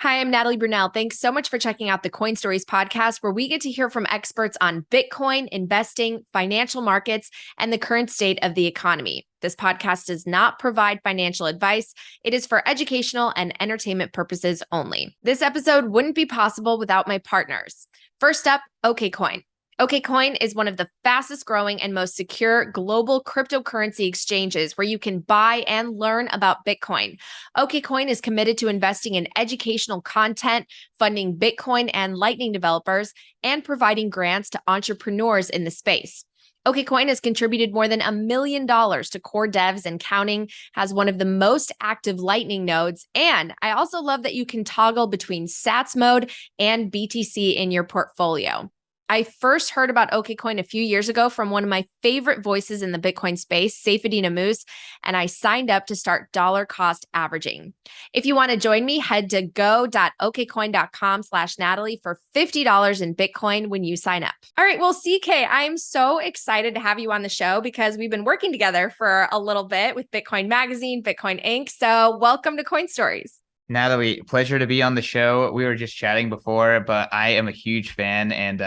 Hi, I'm Natalie Brunell. Thanks so much for checking out the Coin Stories podcast, where we get to hear from experts on Bitcoin, investing, financial markets, and the current state of the economy. This podcast does not provide financial advice. It is for educational and entertainment purposes only. This episode wouldn't be possible without my partners. First up, Okcoin. Okcoin is one of the fastest growing and most secure global cryptocurrency exchanges where you can buy and learn about Bitcoin. Okcoin is committed to investing in educational content, funding Bitcoin and Lightning developers, and providing grants to entrepreneurs in the space. Okcoin has contributed more than $1 million to core devs and counting, has one of the most active Lightning nodes, and I also love that you can toggle between Sats mode and BTC in your portfolio. I first heard about Okcoin a few years ago from one of my favorite voices in the Bitcoin space, Saifedean Ammous, and I signed up to start dollar cost averaging. If you want to join me, head to go.okcoin.com/Natalie for $50 in Bitcoin when you sign up. All right, well, CK, I'm so excited to have you on the show because we've been working together for a little bit with Bitcoin Magazine, Bitcoin Inc. So welcome to Coin Stories. Natalie, pleasure to be on the show. We were just chatting before, but I am a huge fan and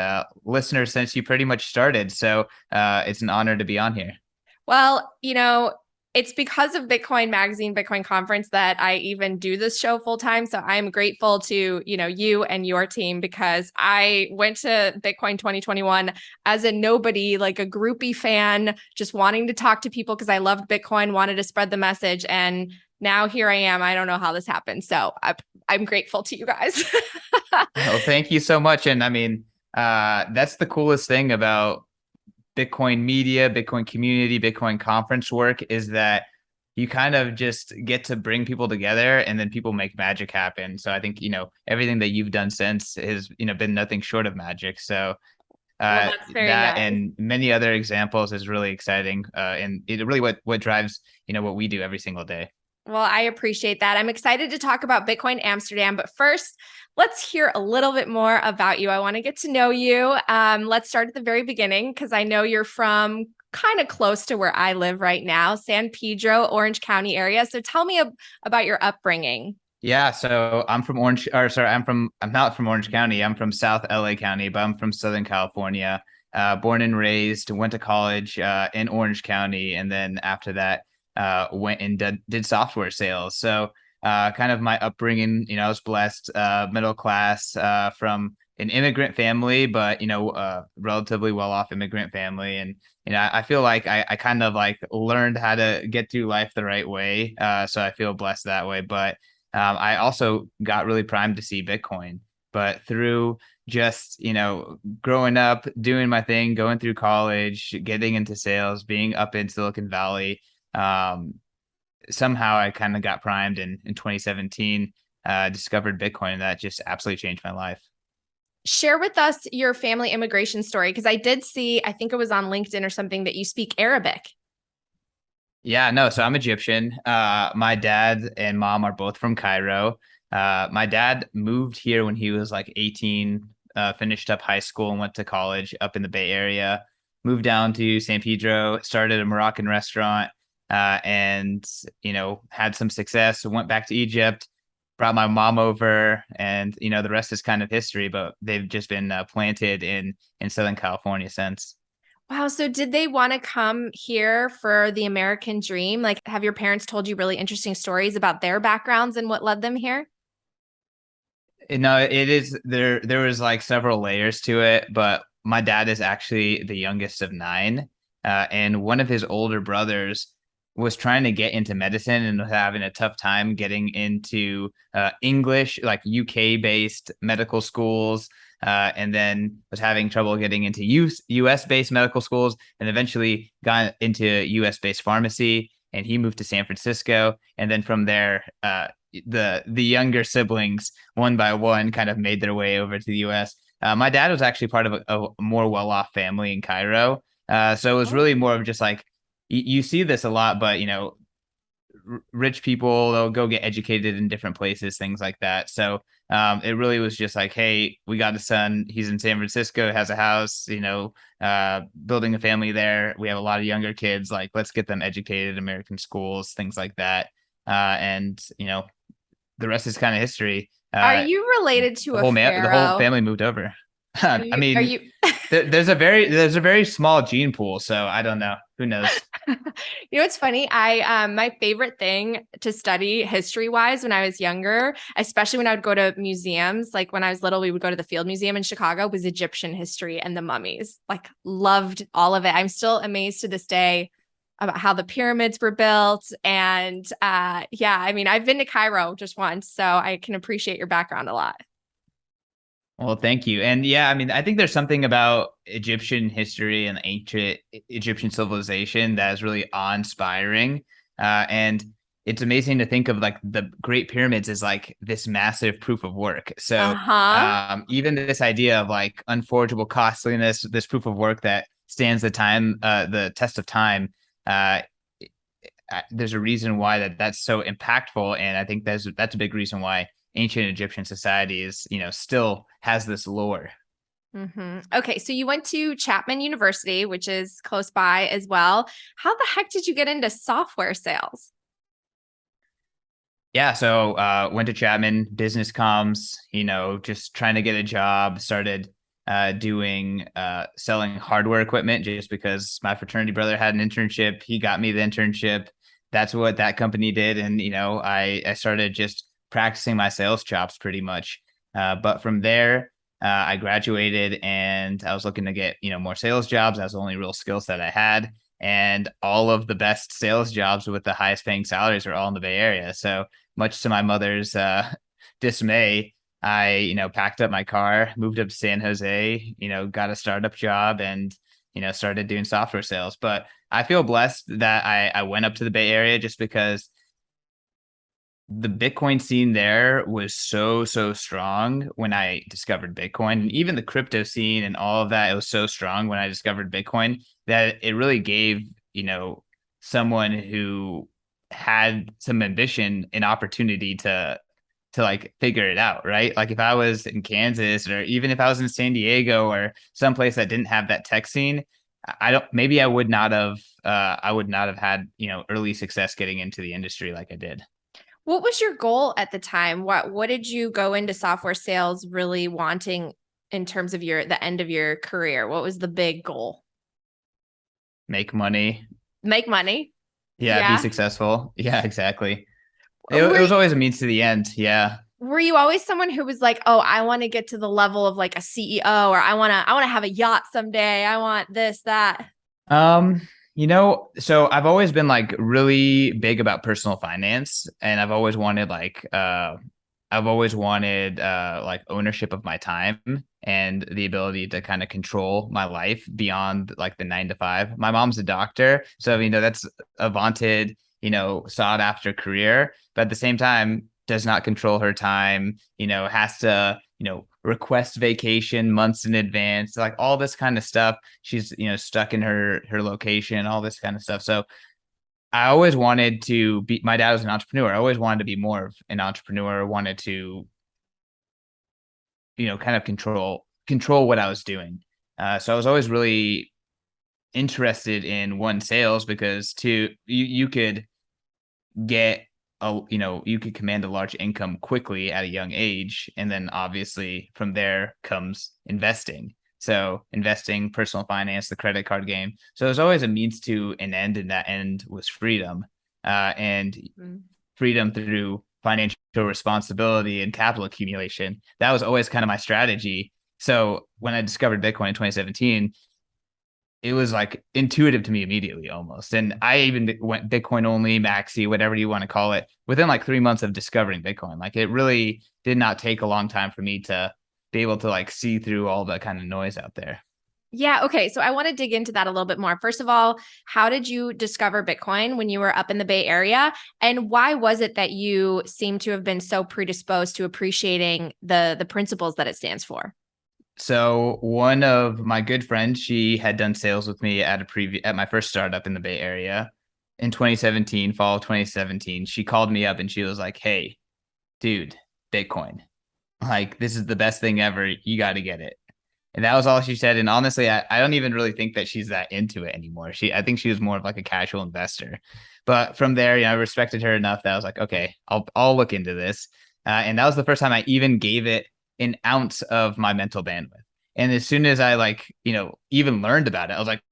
listener since you pretty much started. So it's an honor to be on here. Well, it's because of Bitcoin Magazine, Bitcoin Conference that I even do this show full time. So I'm grateful to, you and your team because I went to Bitcoin 2021 as a nobody, like a groupie fan, just wanting to talk to people because I loved Bitcoin, wanted to spread the message. And now here I am. I don't know how this happened. So I'm grateful to you guys. Well, thank you so much. And I mean, that's the coolest thing about Bitcoin media, Bitcoin community, Bitcoin conference work is that you kind of just get to bring people together and then people make magic happen. So I think, everything that you've done since has, been nothing short of magic. So Well, that's very that nice. and many other examples is really exciting. And it really what drives, what we do every single day. Well, I appreciate that. I'm excited to talk about Bitcoin Amsterdam, but first, let's hear a little bit more about you. I want to get to know you. Let's start at the very beginning because I know you're from kind of close to where I live right now, San Pedro, Orange County area. So tell me about your upbringing. Yeah, so I'm from I'm not from Orange County. I'm from South LA County, but I'm from Southern California. Born and raised, went to college in Orange County, and then after that, went and did software sales. So kind of my upbringing, I was blessed, middle class, from an immigrant family, but relatively well off immigrant family, and I feel like I kind of like learned how to get through life the right way. So I feel blessed that way, but I also got really primed to see Bitcoin, but through just, growing up, doing my thing, going through college, getting into sales, being up in Silicon Valley, somehow I kind of got primed in 2017, discovered Bitcoin, and that just absolutely changed my life. Share with us your family immigration story because I did see, I think it was on LinkedIn or something, that you speak Arabic. Yeah, no, so I'm Egyptian. My dad and mom are both from Cairo. My dad moved here when he was like 18, finished up high school and went to college up in the Bay Area, moved down to San Pedro, started a Moroccan restaurant, and, had some success, went back to Egypt, brought my mom over, and, the rest is kind of history, but they've just been planted in Southern California since. Wow. So did they want to come here for the American dream? Like, have your parents told you really interesting stories about their backgrounds and what led them here? No, it is there. There was like several layers to it, but my dad is actually the youngest of nine, and one of his older brothers was trying to get into medicine and was having a tough time getting into English, like UK based medical schools, and then was having trouble getting into US based medical schools, and eventually got into US based pharmacy. And he moved to San Francisco, and then from there, the younger siblings one by one kind of made their way over to the U.S. My dad was actually part of a more well-off family in Cairo, so it was Oh. really more of just like you see this a lot, but rich people, they'll go get educated in different places, things like that. So it really was just like, hey, we got a son. He's in San Francisco, has a house, building a family there. We have a lot of younger kids. Like, let's get them educated, American schools, things like that. And the rest is kind of history. Are you related to a The whole pharaoh? family moved over. Are I you are mean, you there's a very small gene pool, so I don't know. Who knows? You know what's funny? I my favorite thing to study history wise when I was younger, especially when I would go to museums, like when I was little, we would go to the Field Museum in Chicago, was Egyptian history and the mummies. Like loved all of it. I'm still amazed to this day about how the pyramids were built. And yeah, I mean, I've been to Cairo just once, so I can appreciate your background a lot. Well, thank you. And yeah, I mean, I think there's something about Egyptian history and ancient Egyptian civilization that is really awe-inspiring. And it's amazing to think of like the Great Pyramids as like this massive proof of work. So Uh-huh. even this idea of like unforgeable costliness, this proof of work that stands the test of time, uh, there's a reason why that's so impactful, and I think that's a big reason why ancient Egyptian society is, still has this lore. Okay, so you went to Chapman University, which is close by as well. How the heck did you get into software sales? Yeah, so went to Chapman, business comms, just trying to get a job, started doing selling hardware equipment just because my fraternity brother had an internship. He got me the internship. That's what that company did. And, I started just practicing my sales chops pretty much. But from there, I graduated and I was looking to get, more sales jobs. That's the only real skill set I had. And all of the best sales jobs with the highest paying salaries are all in the Bay Area. So much to my mother's dismay, I, packed up my car, moved up to San Jose, got a startup job and, started doing software sales. But I feel blessed that I went up to the Bay Area just because the Bitcoin scene there was so strong when I discovered Bitcoin, and even the crypto scene and all of that. It was so strong when I discovered Bitcoin that it really gave, someone who had some ambition an opportunity to like figure it out, right? Like if I was in Kansas or even if I was in San Diego or someplace that didn't have that tech scene, I don't maybe I would not have had, early success getting into the industry like I did. What was your goal at the time? What did you go into software sales really wanting in terms of the end of your career? What was the big goal? Make money. Make money. Yeah, be Yeah. successful. Yeah, exactly. It Were was always a means to the end. Yeah. were you always someone who was like, "Oh, I want to get to the level of like a CEO or I want to have a yacht someday. I want this that." Um, so I've always been like really big about personal finance, and I've always wanted like ownership of my time and the ability to kind of control my life beyond like the 9 to 5. My mom's a doctor, so that's a vaunted, sought after career, but at the same time does not control her time, has to, request vacation months in advance, like all this kind of stuff. She's, stuck in her location, all this kind of stuff. So I always wanted to be, my dad was an entrepreneur. I always wanted to be more of an entrepreneur, wanted to, kind of control what I was doing. So I was always really interested in one, sales, because two, you could get you could command a large income quickly at a young age, and then obviously from there comes investing. So investing, personal finance, the credit card game. So there's always a means to an end, and that end was freedom, and Mm. freedom through financial responsibility and capital accumulation. That was always kind of my strategy. So when I discovered Bitcoin in 2017, it was like intuitive to me immediately almost. And I even went Bitcoin only, maxi, whatever you want to call it, within like 3 months of discovering Bitcoin. Like it really did not take a long time for me to be able to like see through all the kind of noise out there. Yeah, okay. So I want to dig into that a little bit more. First of all, how did you discover Bitcoin when you were up in the Bay Area? And why was it that you seem to have been so predisposed to appreciating the principles that it stands for? So one of my good friends, she had done sales with me at my first startup in the Bay Area in 2017, fall of 2017. She called me up and she was like, "Hey, dude, Bitcoin. Like this is the best thing ever. You got to get it." And that was all she said. And honestly, I don't even really think that she's that into it anymore. I think she was more of like a casual investor. But from there, I respected her enough that I was like, okay, I'll look into this. And that was the first time I even gave it an ounce of my mental bandwidth. And as soon as I even learned about it, I was like,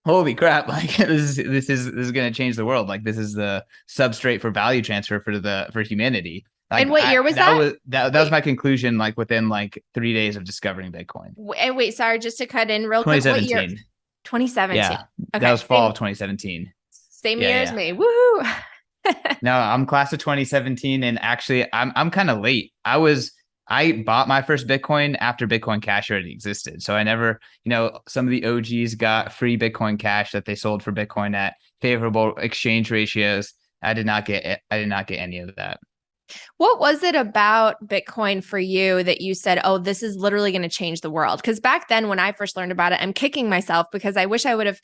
holy crap, like this is going to change the world. Like this is the substrate for value transfer for humanity. And Like what year was that? that was my conclusion, like within like 3 days of discovering Bitcoin. And wait, sorry, just to cut in real quick. What year? 2017. 2017. Yeah. That Okay. was fall of 2017. Same Yeah, year as yeah. me. Woohoo. No, I'm class of 2017, and actually I'm kind of late. I bought my first Bitcoin after Bitcoin Cash already existed. So I never, some of the OGs got free Bitcoin Cash that they sold for Bitcoin at favorable exchange ratios. I did not get any of that. What was it about Bitcoin for you that you said, oh, this is literally going to change the world? Because back then, when I first learned about it, I'm kicking myself because I wish I would have,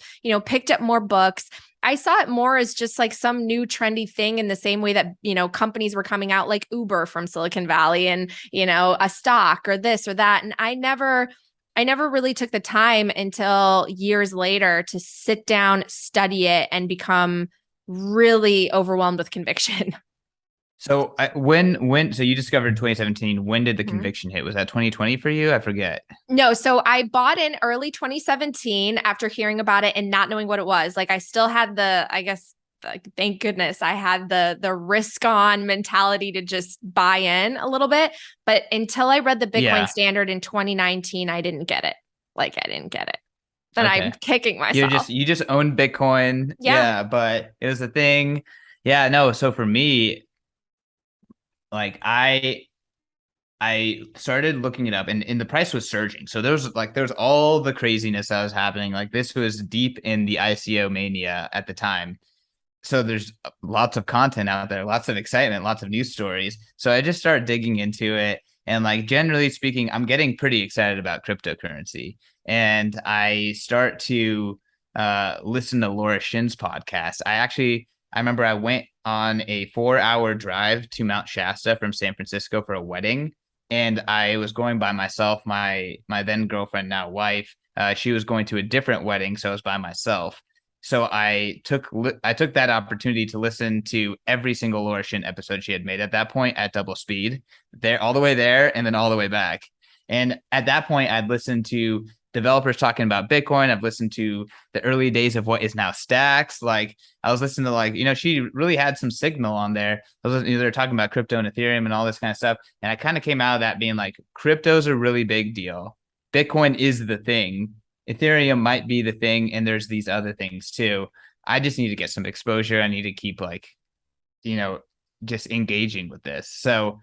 picked up more books. I saw it more as just like some new trendy thing in the same way that, companies were coming out like Uber from Silicon Valley and, a stock or this or that. And I never really took the time until years later to sit down, study it, and become really overwhelmed with conviction. So so you discovered in 2017, when did the conviction hit? Was that 2020 for you? I forget. No, so I bought in early 2017 after hearing about it and not knowing what it was. Like I still had thank goodness I had the risk on mentality to just buy in a little bit. But until I read the Bitcoin standard in 2019, I didn't get it. Like I didn't get it. Then Okay. I'm kicking myself. You just owned Bitcoin. Yeah, but it was a thing. Yeah, no. So for me, like I started looking it up, and the price was surging. So there was all the craziness that was happening. Like this was deep in the ICO mania at the time. So there's lots of content out there, lots of excitement, lots of news stories. So I just started digging into it. And like generally speaking, I'm getting pretty excited about cryptocurrency. And I start to listen to Laura Shin's podcast. I remember I went on a 4-hour drive to Mount Shasta from San Francisco for a wedding, and I was going by myself. My then girlfriend, now wife, she was going to a different wedding, so I was by myself. So I took that opportunity to listen to every single Laura Shin episode she had made at that point at double speed, there all the way there and then all the way back. And at that point, I'd listened to developers talking about Bitcoin. I've listened to the early days of what is now Stacks. Like I was listening to she really had some signal on there. They're talking about crypto and Ethereum and all this kind of stuff. And I kind of came out of that being like, crypto's a really big deal. Bitcoin is the thing. Ethereum might be the thing. And there's these other things too. I just need to get some exposure. I need to keep just engaging with this. So,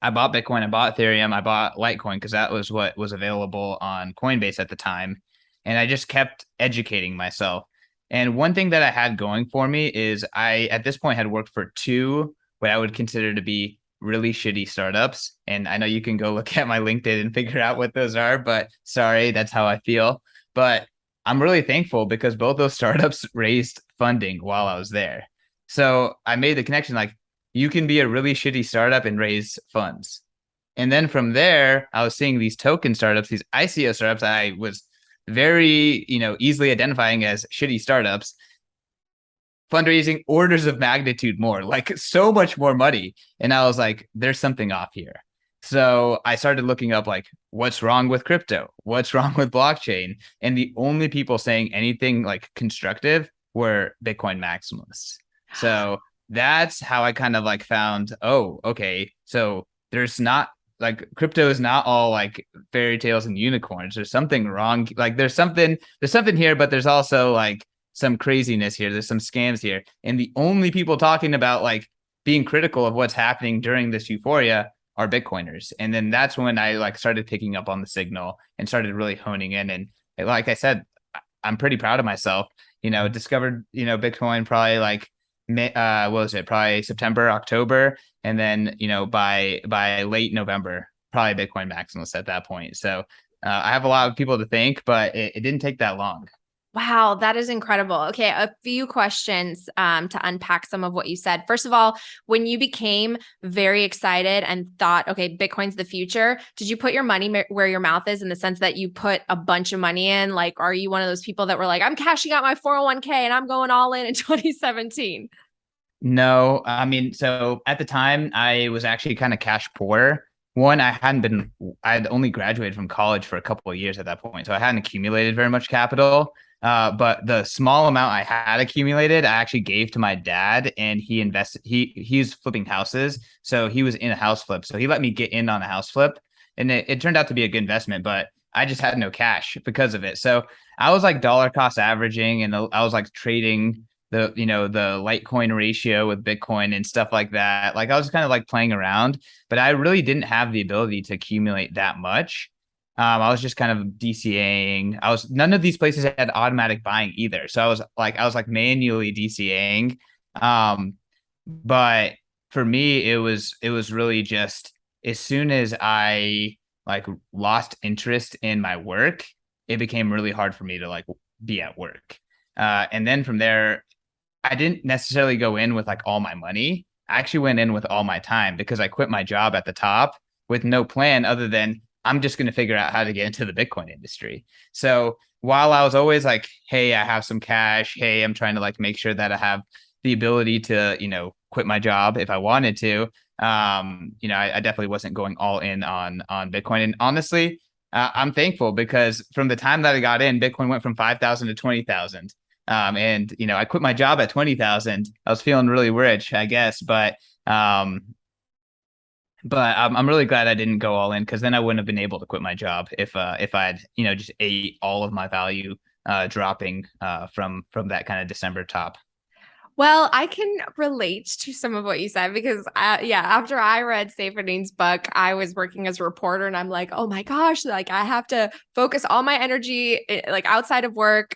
I bought Bitcoin, I bought Ethereum, I bought Litecoin because that was what was available on Coinbase at the time. And I just kept educating myself. And one thing that I had going for me is I, at this point, had worked for two what I would consider to be really shitty startups. And I know you can go look at my LinkedIn and figure out what those are, but sorry, that's how I feel. But I'm really thankful because both those startups raised funding while I was there. So I made the connection like, you can be a really shitty startup and raise funds. And then from there, I was seeing these token startups, these ICO startups I was very, easily identifying as shitty startups, fundraising orders of magnitude more, like so much more money. And I was like, there's something off here. So I started looking up like, what's wrong with crypto? What's wrong with blockchain? And the only people saying anything like constructive were Bitcoin maximalists. So that's how I kind of like found, oh, okay. So there's not like crypto is not all like fairy tales and unicorns. There's something wrong. Like there's something here, but there's also like some craziness here. There's some scams here. And the only people talking about like being critical of what's happening during this euphoria are Bitcoiners. And then that's when I like started picking up on the signal and started really honing in. And like I said, I'm pretty proud of myself, discovered, Bitcoin probably like what was it? Probably September, October, and then by late November, probably Bitcoin maximalist at that point. So I have a lot of people to thank, but it didn't take that long. Wow, that is incredible. Okay, a few questions to unpack some of what you said. First of all, when you became very excited and thought, okay, Bitcoin's the future, did you put your money where your mouth is in the sense that you put a bunch of money in? Like, are you one of those people that were like, I'm cashing out my 401k and I'm going all in 2017? No, I mean, so at the time I was actually kind of cash poor. One, I'd only graduated from college for a couple of years at that point. So I hadn't accumulated very much capital. But the small amount I had accumulated, I actually gave to my dad, and he's flipping houses. So he was in a house flip. So he let me get in on a house flip, and it turned out to be a good investment, but I just had no cash because of it. So I was like dollar cost averaging, and I was like trading the Litecoin ratio with Bitcoin and stuff like that. Like I was kind of like playing around, but I really didn't have the ability to accumulate that much. I was just kind of DCAing. None of these places had automatic buying either. So I was like manually DCAing. But for me, it was really just as soon as I like lost interest in my work, it became really hard for me to like be at work. And then from there, I didn't necessarily go in with like all my money. I actually went in with all my time because I quit my job at the top with no plan other than I'm just going to figure out how to get into the Bitcoin industry. So while I was always like, hey, I have some cash. Hey, I'm trying to like make sure that I have the ability to, quit my job if I wanted to. I definitely wasn't going all in on Bitcoin. And honestly, I'm thankful because from the time that I got in, Bitcoin went from 5,000 to 20,000. And I quit my job at 20,000. I was feeling really rich, I guess, but I'm really glad I didn't go all in because then I wouldn't have been able to quit my job if I'd just ate all of my value dropping from that kind of December top. Well, I can relate to some of what you said because, yeah, after I read Seyfriedin's book, I was working as a reporter, and I'm like, oh my gosh, like I have to focus all my energy, like outside of work,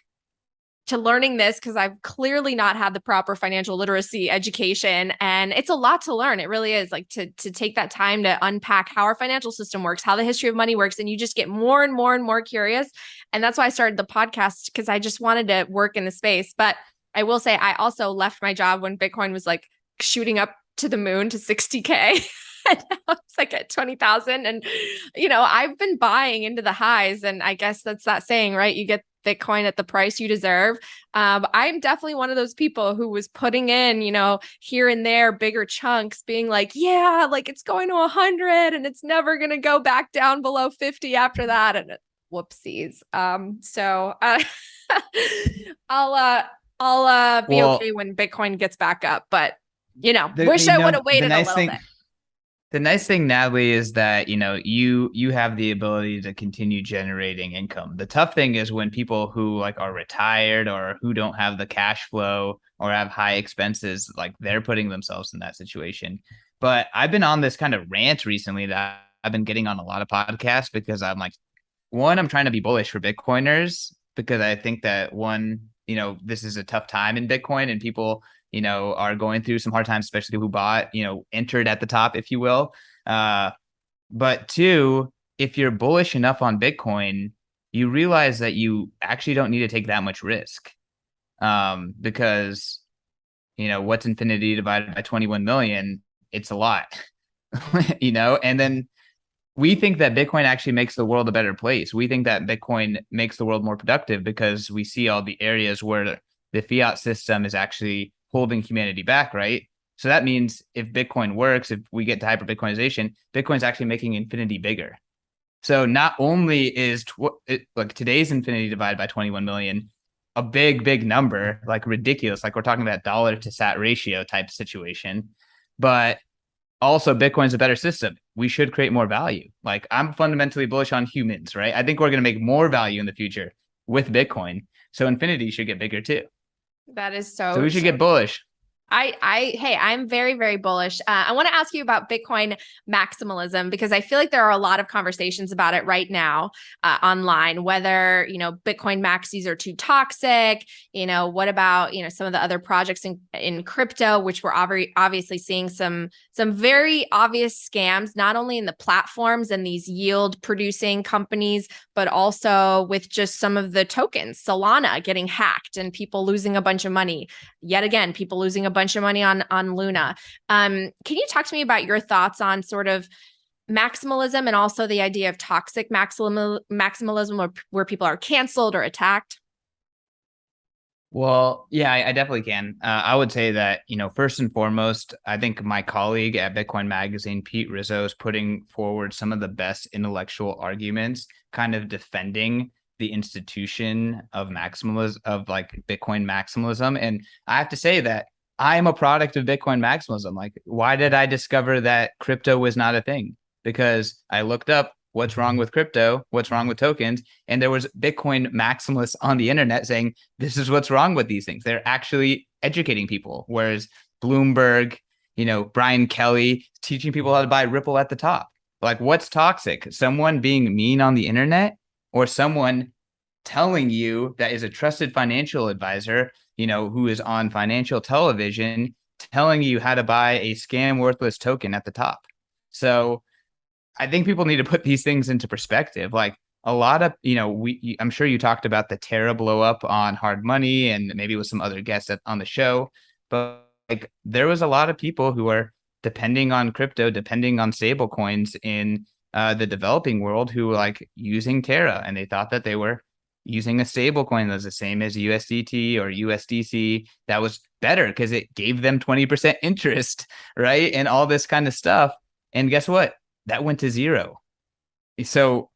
to learning this because I've clearly not had the proper financial literacy education, and it's a lot to learn. It really is, like to take that time to unpack how our financial system works, how the history of money works, and you just get more and more and more curious. And that's why I started the podcast, because I just wanted to work in the space. But I will say I also left my job when Bitcoin was like shooting up to the moon to 60K. And now it's like at 20,000. And, I've been buying into the highs. And I guess that's that saying, right? You get Bitcoin at the price you deserve. I'm definitely one of those people who was putting in, here and there, bigger chunks, being like, yeah, like it's going to 100 and it's never going to go back down below 50 after that. And whoopsies. So I'll be okay Well, when Bitcoin gets back up, but the wish you I know would have the waited a nice little thing bit. The nice thing, Natalie, is that you have the ability to continue generating income. The tough thing is when people who like are retired or who don't have the cash flow or have high expenses, like they're putting themselves in that situation. But I've been on this kind of rant recently that I've been getting on a lot of podcasts because I'm like, one, I'm trying to be bullish for Bitcoiners because I think that this is a tough time in Bitcoin and people, are going through some hard times, especially who bought, entered at the top, if you will. Uh, but two, if you're bullish enough on Bitcoin, you realize that you actually don't need to take that much risk. Because, what's infinity divided by 21 million? It's a lot, and then we think that Bitcoin actually makes the world a better place. We think that Bitcoin makes the world more productive because we see all the areas where the fiat system is actually holding humanity back, right? So that means if Bitcoin works, if we get to hyperbitcoinization, Bitcoin's actually making infinity bigger. So not only is like today's infinity divided by 21 million a big, big number, like ridiculous, like we're talking about dollar to sat ratio type situation, but also Bitcoin's a better system. We should create more value. Like I'm fundamentally bullish on humans, right? I think we're going to make more value in the future with Bitcoin. So infinity should get bigger too. That is So so, we should so get bullish. hey, I'm very, very bullish. I want to ask you about Bitcoin maximalism because I feel like there are a lot of conversations about it right now online, whether, Bitcoin maxis are too toxic, what about, some of the other projects in crypto, which we're obviously seeing some very obvious scams, not only in the platforms and these yield producing companies, but also with just some of the tokens, Solana getting hacked and people losing a bunch of money. Yet again, people losing a bunch of money on Luna. Can you talk to me about your thoughts on sort of maximalism and also the idea of toxic maximalism where people are canceled or attacked? Well, yeah, I definitely can. I would say that, first and foremost, I think my colleague at Bitcoin Magazine, Pete Rizzo, is putting forward some of the best intellectual arguments, kind of defending the institution of maximalism, of like Bitcoin maximalism. And I have to say that I'm a product of Bitcoin maximalism. Like, why did I discover that crypto was not a thing? Because I looked up what's wrong with crypto, what's wrong with tokens, and there was Bitcoin maximalists on the internet saying, this is what's wrong with these things. They're actually educating people. Whereas Bloomberg, Brian Kelly teaching people how to buy Ripple at the top. Like, what's toxic? Someone being mean on the internet, or someone telling you that is a trusted financial advisor, who is on financial television, telling you how to buy a scam worthless token at the top. So I think people need to put these things into perspective. Like, a lot of, I'm sure you talked about the Terra blow up on Hard Money and maybe with some other guests on the show, but like there was a lot of people who are depending on crypto, depending on stable coins in the developing world, who were like using Terra, and they thought that they were using a stable coin that was the same as USDT or USDC, that was better because it gave them 20% interest, right? And all this kind of stuff. And guess what? That went to zero. So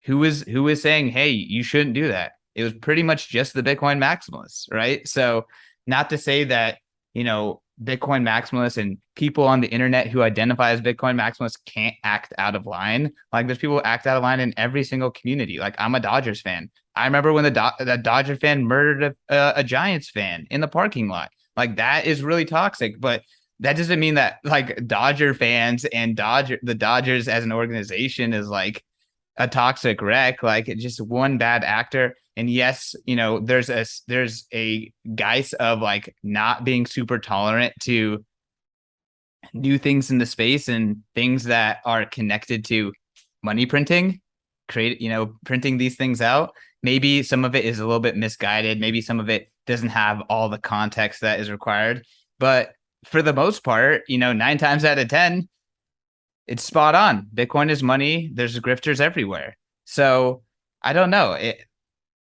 who is saying, hey, you shouldn't do that? It was pretty much just the Bitcoin maximalists, right? So not to say that, Bitcoin maximalists and people on the internet who identify as Bitcoin maximalists can't act out of line. Like, there's people who act out of line in every single community. Like, I'm a Dodgers fan. I remember when the Dodger fan murdered a Giants fan in the parking lot. Like, that is really toxic, but that doesn't mean that like Dodger fans and the Dodgers as an organization is like a toxic wreck. Like, it's just one bad actor. And yes, there's a guise of like not being super tolerant to new things in the space and things that are connected to money printing, printing these things out. Maybe some of it is a little bit misguided. Maybe some of it doesn't have all the context that is required. But for the most part, 9 times out of 10, it's spot on. Bitcoin is money. There's grifters everywhere. So I don't know.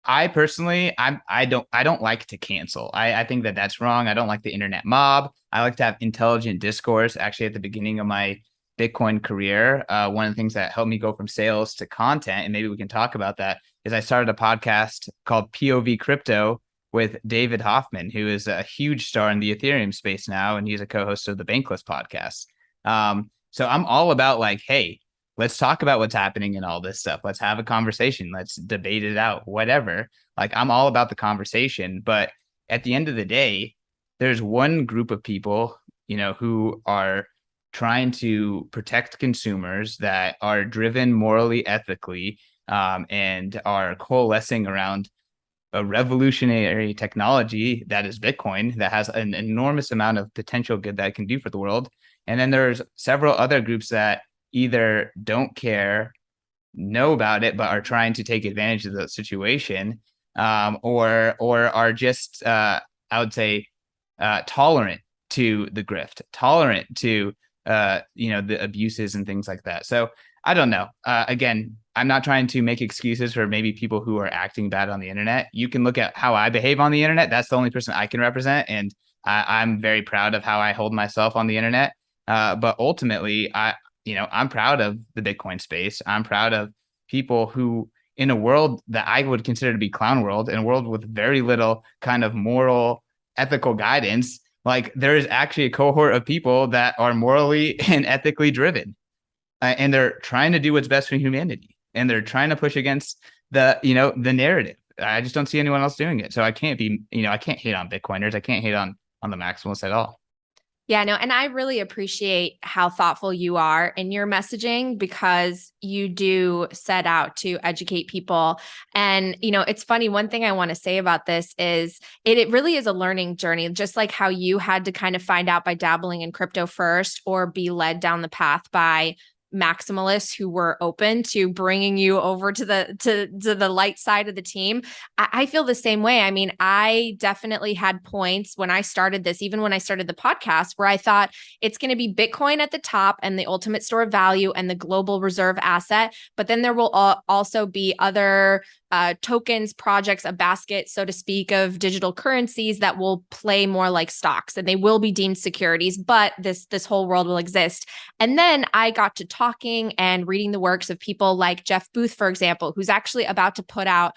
I personally, I don't like to cancel. I think that that's wrong. I don't like the internet mob. I like to have intelligent discourse. Actually, at the beginning of my Bitcoin career, one of the things that helped me go from sales to content, and maybe we can talk about that, is I started a podcast called POV Crypto with David Hoffman, who is a huge star in the Ethereum space now, and he's a co-host of the Bankless podcast. So I'm all about like, hey, let's talk about what's happening in all this stuff. Let's have a conversation. Let's debate it out, whatever. Like, I'm all about the conversation. But at the end of the day, there's one group of people, who are trying to protect consumers, that are driven morally, ethically, and are coalescing around a revolutionary technology that is Bitcoin, that has an enormous amount of potential good that it can do for the world. And then there's several other groups that either don't care, know about it, but are trying to take advantage of the situation, or are just, I would say, tolerant to the grift, tolerant to the abuses and things like that. So I don't know. Again, I'm not trying to make excuses for maybe people who are acting bad on the internet. You can look at how I behave on the internet. That's the only person I can represent, and I'm very proud of how I hold myself on the internet. But ultimately, I'm proud of the Bitcoin space. I'm proud of people who, in a world that I would consider to be clown world, in a world with very little kind of moral, ethical guidance, like, there is actually a cohort of people that are morally and ethically driven, and they're trying to do what's best for humanity, and they're trying to push against the narrative. I just don't see anyone else doing it. So I can't I can't hate on Bitcoiners. I can't hate on the maximalists at all. Yeah, no, and I really appreciate how thoughtful you are in your messaging, because you do set out to educate people. And, it's funny. One thing I want to say about this is it really is a learning journey, just like how you had to kind of find out by dabbling in crypto first, or be led down the path by maximalists who were open to bringing you over to the light side of the team. I feel the same way. I mean, I definitely had points when I started this, even when I started the podcast, where I thought it's going to be Bitcoin at the top and the ultimate store of value and the global reserve asset. But then there will also be other tokens, projects, a basket, so to speak, of digital currencies that will play more like stocks, and they will be deemed securities, but this whole world will exist. And then I got to talking and reading the works of people like Jeff Booth, for example, who's actually about to put out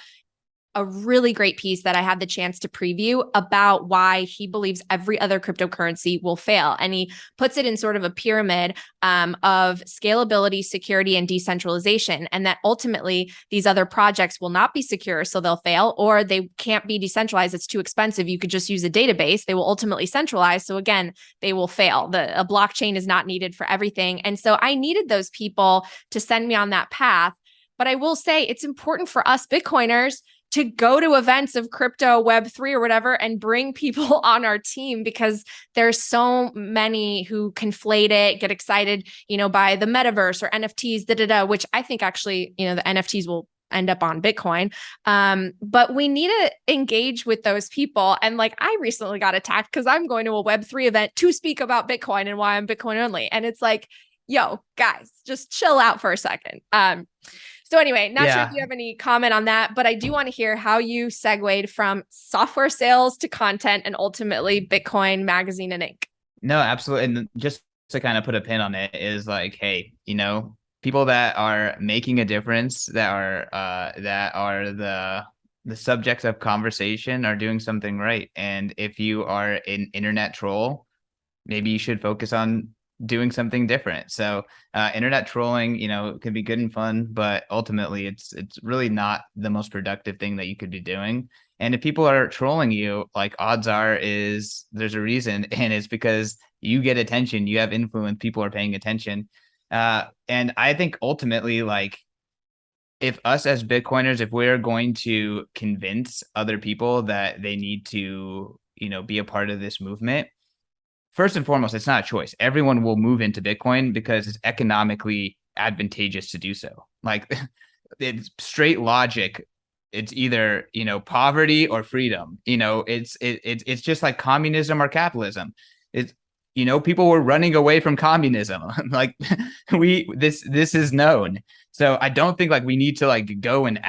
a really great piece that I had the chance to preview about why he believes every other cryptocurrency will fail. And he puts it in sort of a pyramid of scalability, security, and decentralization. And that ultimately these other projects will not be secure, so they'll fail, or they can't be decentralized. It's too expensive. You could just use a database. They will ultimately centralize. So again, they will fail. A blockchain is not needed for everything. And so I needed those people to send me on that path. But I will say it's important for us Bitcoiners to go to events of crypto, Web3 or whatever, and bring people on our team, because there's so many who conflate it, get excited, by the metaverse or NFTs, which I think actually, the NFTs will end up on Bitcoin. But we need to engage with those people. And like, I recently got attacked because I'm going to a Web3 event to speak about Bitcoin and why I'm Bitcoin only. And it's like, yo, guys, just chill out for a second. So anyway, not sure if you have any comment on that, but I do want to hear how you segued from software sales to content and ultimately Bitcoin Magazine and Inc. No, absolutely. And just to kind of put a pin on it is like, hey, people that are making a difference, that are the subjects of conversation are doing something right. And if you are an internet troll, maybe you should focus on doing something different. So internet trolling, can be good and fun, but ultimately it's really not the most productive thing that you could be doing. And if people are trolling you, like, odds are is there's a reason, and it's because you get attention, you have influence, people are paying attention. And I think ultimately, like, if us as Bitcoiners, if we're going to convince other people that they need to, be a part of this movement, first and foremost, it's not a choice. Everyone will move into Bitcoin because it's economically advantageous to do so. Like, it's straight logic. It's either, poverty or freedom. It's just like communism or capitalism. It's, people were running away from communism. Like, this is known. So I don't think like we need to like go and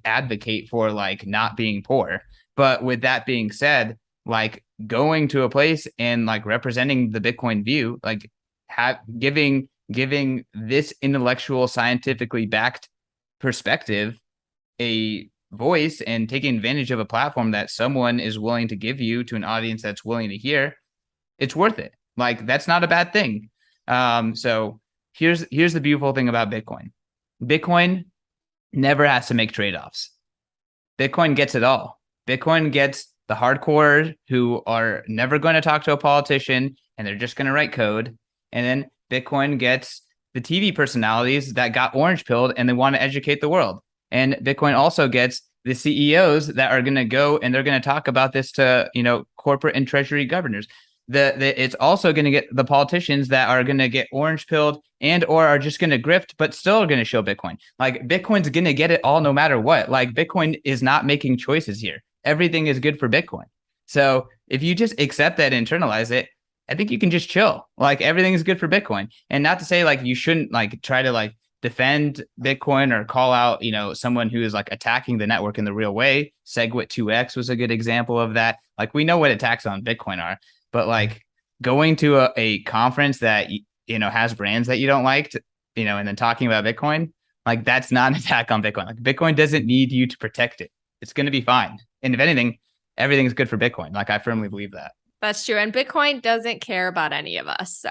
advocate for like not being poor. But with that being said, like, going to a place and like representing the Bitcoin view, like giving this intellectual, scientifically backed perspective a voice and taking advantage of a platform that someone is willing to give you to an audience that's willing to hear, it's worth it. Like, that's not a bad thing. So here's the beautiful thing about Bitcoin. Bitcoin never has to make trade-offs. Bitcoin gets it all. Bitcoin gets the hardcore who are never going to talk to a politician and they're just going to write code. And then Bitcoin gets the TV personalities that got orange pilled and they want to educate the world. And Bitcoin also gets the CEOs that are going to go and they're going to talk about this to, corporate and treasury governors. It's also going to get the politicians that are going to get orange pilled and or are just going to grift, but still are going to show Bitcoin. Like, Bitcoin's going to get it all no matter what. Like, Bitcoin is not making choices here. Everything is good for Bitcoin. So if you just accept that and internalize it, I think you can just chill. Like, everything is good for Bitcoin. And not to say like you shouldn't like try to like defend Bitcoin or call out, someone who is like attacking the network in the real way. SegWit2x was a good example of that. Like, we know what attacks on Bitcoin are, but like going to a conference that, has brands that you don't like, and then talking about Bitcoin, like, that's not an attack on Bitcoin. Like, Bitcoin doesn't need you to protect it. It's going to be fine. And if anything, everything's good for Bitcoin. Like, I firmly believe that. That's true. And Bitcoin doesn't care about any of us. So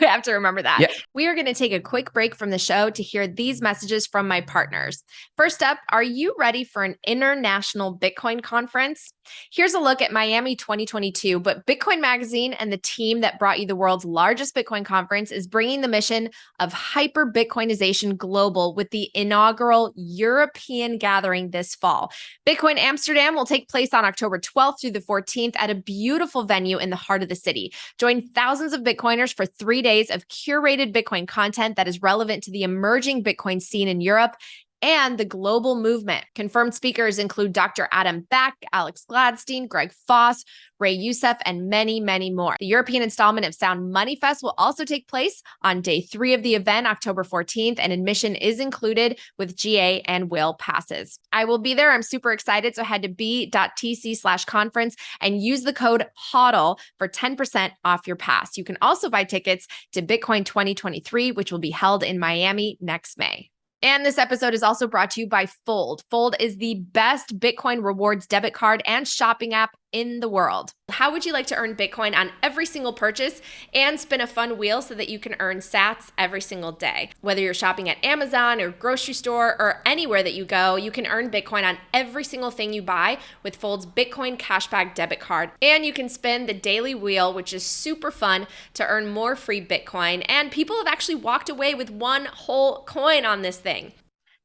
we have to remember that. Yep. We are going to take a quick break from the show to hear these messages from my partners. First up, are you ready for an international Bitcoin conference? Here's a look at Miami 2022, but Bitcoin Magazine and the team that brought you the world's largest Bitcoin conference is bringing the mission of Hyperbitcoinization global with the inaugural European gathering this fall. Bitcoin Amsterdam will take place on October 12th through the 14th at a beautiful venue venue in the heart of the city. Join thousands of Bitcoiners for 3 days of curated Bitcoin content that is relevant to the emerging Bitcoin scene in Europe and the global movement. Confirmed speakers include Dr. Adam Back, Alex Gladstein, Greg Foss, Ray Youssef, and many, many more. The European installment of Sound Money Fest will also take place on day 3 of the event, October 14th, and admission is included with GA and Will passes. I will be there. I'm super excited. So head to b.tc/conference and use the code HODL for 10% off your pass. You can also buy tickets to Bitcoin 2023, which will be held in Miami next May. And this episode is also brought to you by Fold. Fold is the best Bitcoin rewards debit card and shopping app in the world. How would you like to earn Bitcoin on every single purchase and spin a fun wheel so that you can earn sats every single day? Whether you're shopping at Amazon or grocery store or anywhere that you go, you can earn Bitcoin on every single thing you buy with Fold's Bitcoin Cashback debit card. And you can spin the daily wheel, which is super fun, to earn more free Bitcoin. And people have actually walked away with one whole coin on this thing.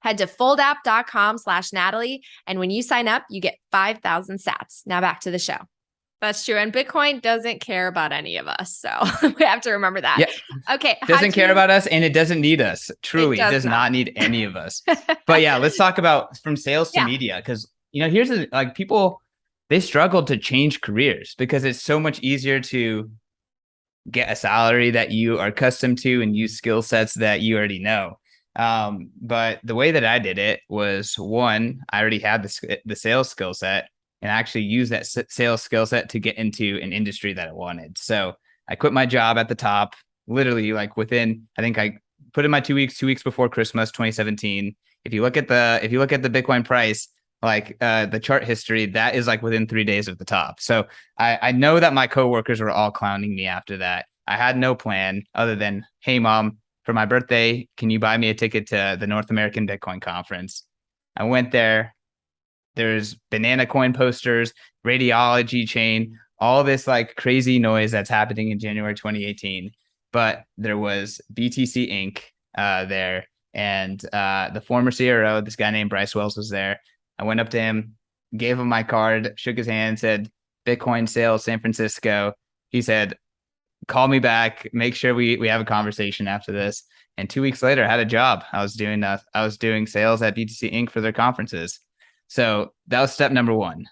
Head to foldapp.com/Natalie. And when you sign up, you get 5,000 sats. Now back to the show. That's true. And Bitcoin doesn't care about any of us. So we have to remember that. Yeah. Okay. Doesn't care about us, and it doesn't need us. Truly, it does not need any of us. But yeah, let's talk about from sales to media. Because, here's like people, they struggle to change careers because it's so much easier to get a salary that you are accustomed to and use skill sets that you already know. But the way that I did it was, one, I already had the sales skill set and actually use that sales skill set to get into an industry that I wanted. So I quit my job at the top, literally like within, I think I put in my 2 weeks before Christmas, 2017. If you look at the Bitcoin price, like the chart history, that is like within 3 days of the top. So I know that my coworkers were all clowning me after that. I had no plan other than, hey, Mom, for my birthday, can you buy me a ticket to the North American Bitcoin Conference? I went there. There's banana coin posters, radiology chain, all this like crazy noise that's happening in January 2018. But there was BTC Inc. There. And the former CRO, this guy named Bryce Wells, was there. I went up to him, gave him my card, shook his hand, said, Bitcoin sales, San Francisco. He said, call me back, make sure we have a conversation after this. And 2 weeks later, I had a job. I was doing sales at BTC Inc. for their conferences. So that was step number one.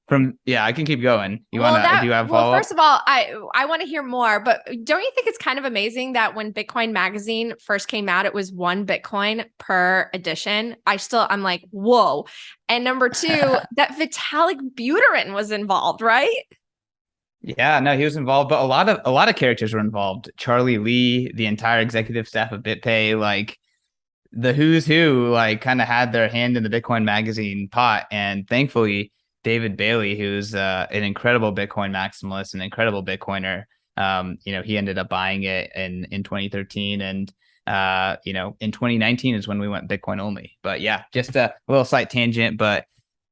I can keep going. Do you have follow-up? First of all, I want to hear more, but don't you think it's kind of amazing that when Bitcoin magazine first came out, it was 1 Bitcoin per edition? I'm like, whoa. And number 2, that Vitalik Buterin was involved, right? Yeah, no, he was involved, but a lot of characters were involved. Charlie Lee, the entire executive staff of BitPay, like the who's who, like kind of had their hand in the Bitcoin magazine pot. And thankfully, David Bailey, who's an incredible Bitcoin maximalist, an incredible Bitcoiner, he ended up buying it in 2013, and in 2019 is when we went Bitcoin only. But yeah, just a little slight tangent, but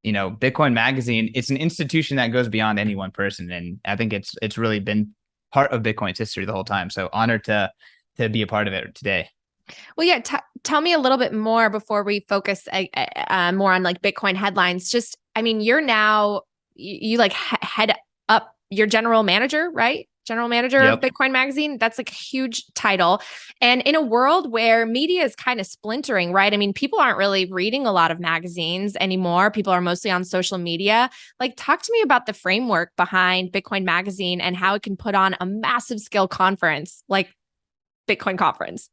Bitcoin magazine, it's an institution that goes beyond any one person. And I think it's really been part of Bitcoin's history the whole time. So honored to be a part of it today. Well, yeah. Tell me a little bit more before we focus more on like Bitcoin headlines. Just, you're now, you like head up, your general manager, right? General manager of Bitcoin magazine. That's like a huge title. And in a world where media is kind of splintering, right? People aren't really reading a lot of magazines anymore. People are mostly on social media. Like, talk to me about the framework behind Bitcoin magazine and how it can put on a massive scale conference like Bitcoin conference.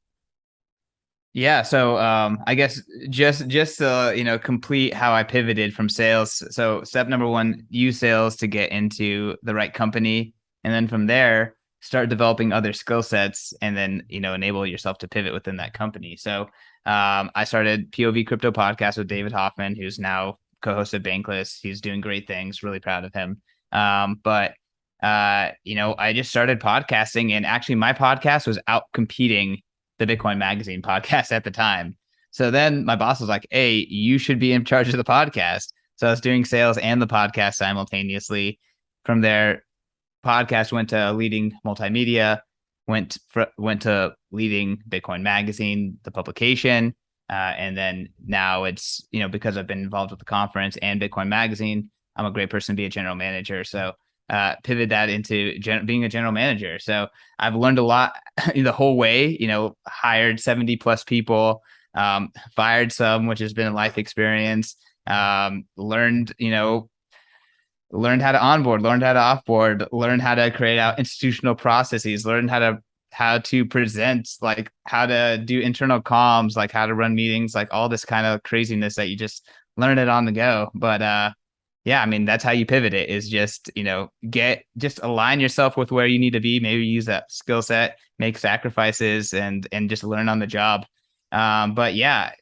Yeah. So I guess just to, complete how I pivoted from sales. So step number 1, use sales to get into the right company. And then from there, start developing other skill sets and then, enable yourself to pivot within that company. So I started POV Crypto Podcast with David Hoffman, who's now co-host of Bankless. He's doing great things. Really proud of him. But I just started podcasting, and actually my podcast was out competing the Bitcoin Magazine podcast at the time. So then my boss was like, hey, you should be in charge of the podcast. So I was doing sales and the podcast simultaneously. From there, podcast went to leading multimedia, went to leading Bitcoin Magazine, the publication. And then now it's, because I've been involved with the conference and Bitcoin Magazine, I'm a great person to be a general manager. So pivot that into being a general manager. So I've learned a lot the whole way, hired 70 plus people, fired some, which has been a life experience, learned, learned how to onboard, learned how to offboard, learned how to create out institutional processes, learned how to present, like how to do internal comms, like how to run meetings, like all this kind of craziness that you just learn it on the go. But yeah, I mean, that's how you pivot it, is just, just align yourself with where you need to be, maybe use that skill set, make sacrifices, and just learn on the job. But yeah,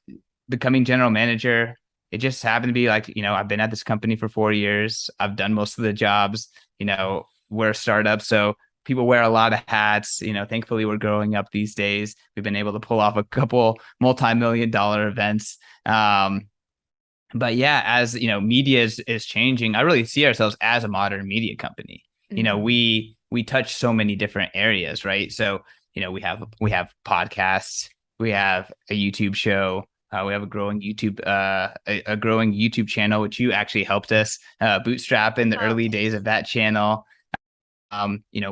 becoming general manager, it just happened to be like, I've been at this company for 4 years. I've done most of the jobs. We're a startup, so people wear a lot of hats. Thankfully, we're growing up these days. We've been able to pull off a couple multi-million-dollar events. But yeah, as media is changing, I really see ourselves as a modern media company. Mm-hmm. We touch so many different areas, right? So we have podcasts, we have a YouTube show. We have a growing YouTube channel, which you actually helped us bootstrap in the early days of that channel.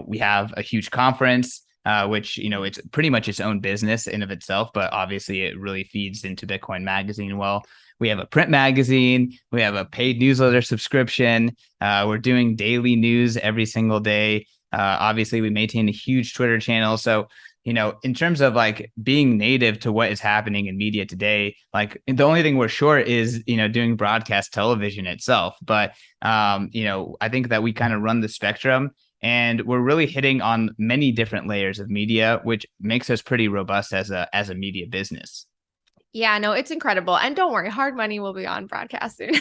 We have a huge conference, which, it's pretty much its own business in of itself, but obviously it really feeds into Bitcoin Magazine. Well, we have a print magazine, we have a paid newsletter subscription. We're doing daily news every single day. Obviously, we maintain a huge Twitter channel. So, in terms of like being native to what is happening in media today, like the only thing we're short is, doing broadcast television itself. But, I think that we kind of run the spectrum, and we're really hitting on many different layers of media, which makes us pretty robust as a media business. Yeah, no, it's incredible. And don't worry, Hard Money will be on broadcast soon.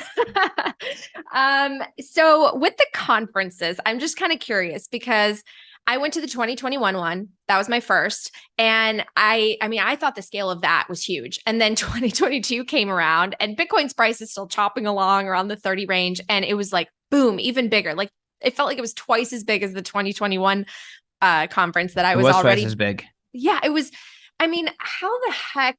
So with the conferences, I'm just kind of curious because I went to the 2021 one. That was my first. And I mean, I thought the scale of that was huge. And then 2022 came around and Bitcoin's price is still chopping along around the 30 range. And it was like, boom, even bigger. Like it felt like it was twice as big as the 2021 conference that I was already. Twice as big. Yeah, it was. I mean, how the heck?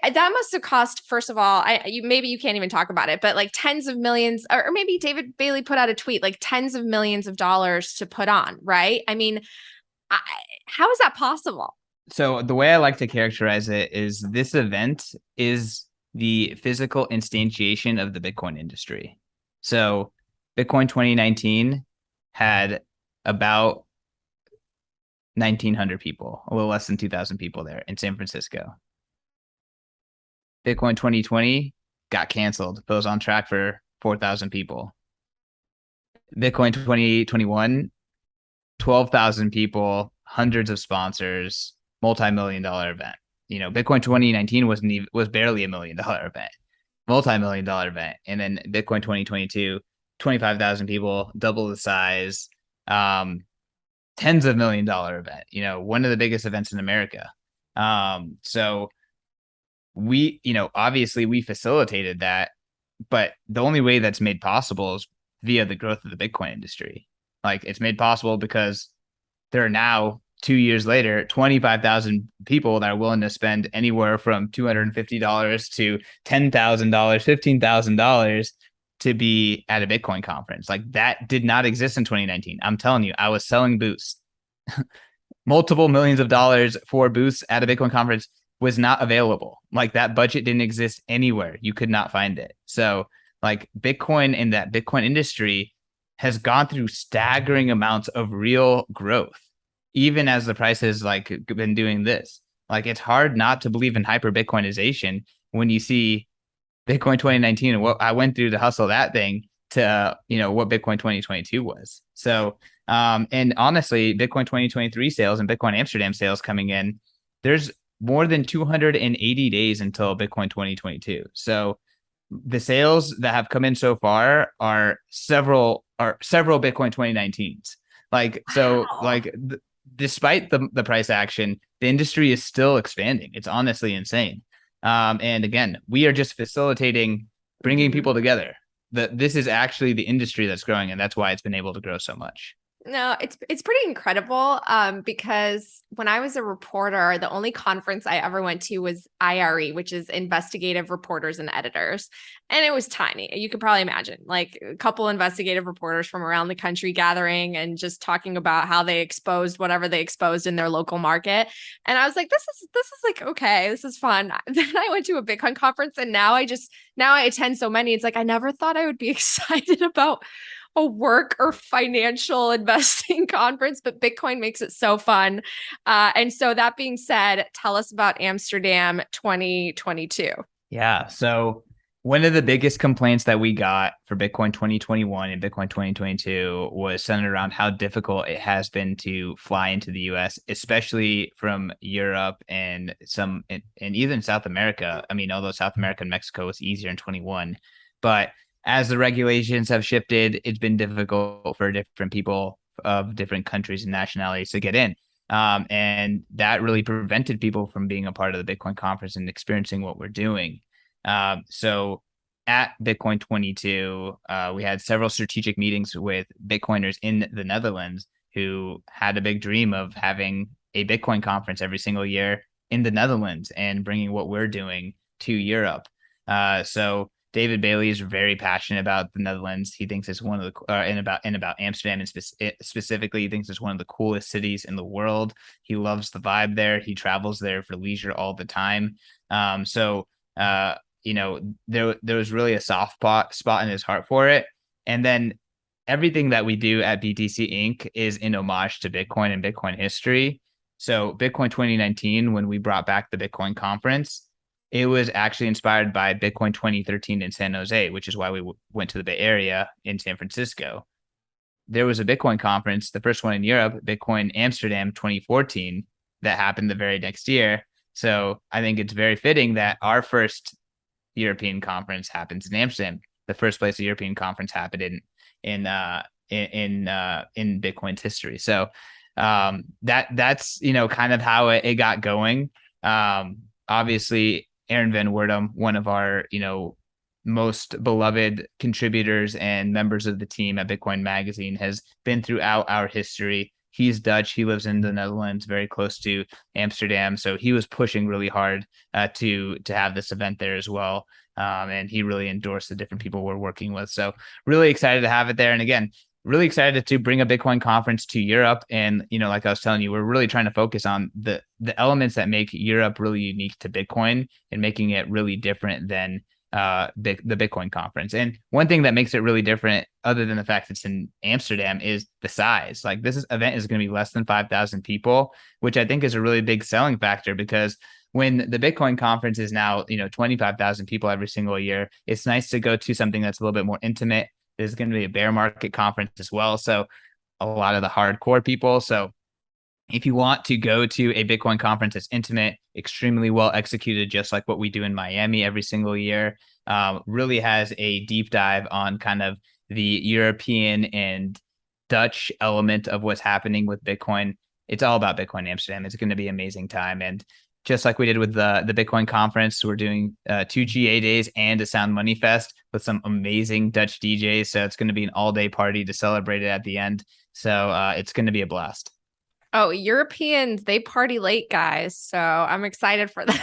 That must have cost, first of all, maybe you can't even talk about it, but like tens of millions, or maybe David Bailey put out a tweet, like tens of millions of dollars to put on, right? I mean, how is that possible? So the way I like to characterize it is this event is the physical instantiation of the Bitcoin industry. So Bitcoin 2019 had about 1,900 people, a little less than 2,000 people there in San Francisco. Bitcoin 2020 got canceled, but was on track for 4,000 people. Bitcoin 2021, 12,000 people, hundreds of sponsors, multi-million-dollar event. Bitcoin 2019 was barely $1 million event, multi-million-dollar event. And then Bitcoin 2022, 25,000 people, double the size, tens of $1 million event, one of the biggest events in America. So we, obviously we facilitated that, but the only way that's made possible is via the growth of the Bitcoin industry. Like it's made possible because there are now 2 years later, 25,000 people that are willing to spend anywhere from $250 to $10,000, $15,000 to be at a Bitcoin conference. Like that did not exist in 2019. I'm telling you, I was selling booths, multiple millions of dollars for booths at a Bitcoin conference was not available. Like that budget didn't exist anywhere. You could not find it. So like Bitcoin and that Bitcoin industry has gone through staggering amounts of real growth, even as the price has like been doing this. Like it's hard not to believe in Hyperbitcoinization when you see Bitcoin 2019 and what I went through to hustle that thing to, what Bitcoin 2022 was. So, and honestly, Bitcoin 2023 sales and Bitcoin Amsterdam sales coming in, there's more than 280 days until Bitcoin 2022. So the sales that have come in so far are several Bitcoin 2019s. Like, so like despite the price action, the industry is still expanding. It's honestly insane. And again, we are just facilitating bringing people together. This is actually the industry that's growing, and that's why it's been able to grow so much. No, it's pretty incredible. Because when I was a reporter, the only conference I ever went to was IRE, which is Investigative Reporters and Editors. And it was tiny. You could probably imagine like a couple investigative reporters from around the country gathering and just talking about how they exposed whatever they exposed in their local market. And I was like, this is like okay, this is fun. Then I went to a Bitcoin conference and now I attend so many. It's like I never thought I would be excited about a work or financial investing conference, but Bitcoin makes it so fun. And so that being said, tell us about Amsterdam 2022. Yeah. So one of the biggest complaints that we got for Bitcoin 2021 and Bitcoin 2022 was centered around how difficult it has been to fly into the US, especially from Europe and even South America. I mean, although South America and Mexico was easier in 21, but as the regulations have shifted, it's been difficult for different people of different countries and nationalities to get in. And that really prevented people from being a part of the Bitcoin conference and experiencing what we're doing. So at Bitcoin 22, we had several strategic meetings with Bitcoiners in the Netherlands who had a big dream of having a Bitcoin conference every single year in the Netherlands and bringing what we're doing to Europe. So David Bailey is very passionate about the Netherlands. He thinks it's one of the and about Amsterdam and specifically, he thinks it's one of the coolest cities in the world. He loves the vibe there. He travels there for leisure all the time. So there was really a spot in his heart for it. And then everything that we do at BTC Inc. is in homage to Bitcoin and Bitcoin history. So Bitcoin 2019, when we brought back the Bitcoin conference, it was actually inspired by Bitcoin 2013 in San Jose, which is why we went to the Bay Area in San Francisco. There was a Bitcoin conference, the first one in Europe, Bitcoin Amsterdam 2014, that happened the very next year. So I think it's very fitting that our first European conference happens in Amsterdam. The first place a European conference happened in Bitcoin's history. So that's kind of how it got going. Obviously, Aaron Van Werdum, one of our most beloved contributors and members of the team at Bitcoin Magazine, has been throughout our history. He's Dutch. He lives in the Netherlands, very close to Amsterdam. So he was pushing really hard to have this event there as well. And he really endorsed the different people we're working with. So really excited to have it there. And again, really excited to bring a Bitcoin conference to Europe. And, like I was telling you, we're really trying to focus on the elements that make Europe really unique to Bitcoin and making it really different than the Bitcoin conference. And one thing that makes it really different, other than the fact it's in Amsterdam, is the size. Like this event is going to be less than 5,000 people, which I think is a really big selling factor, because when the Bitcoin conference is now 25,000 people every single year, it's nice to go to something that's a little bit more intimate. There's going to be a bear market conference as well, so a lot of the hardcore people. So if you want to go to a Bitcoin conference that's intimate, extremely well executed, just like what we do in Miami every single year, really has a deep dive on kind of the European and Dutch element of what's happening with Bitcoin. It's all about Bitcoin Amsterdam. It's going to be an amazing time. And just like we did with the Bitcoin conference, we're doing 2 GA days and a Sound Money Fest with some amazing Dutch DJs. So it's going to be an all-day party to celebrate it at the end. So it's going to be a blast. Oh, Europeans, they party late, guys. So I'm excited for this.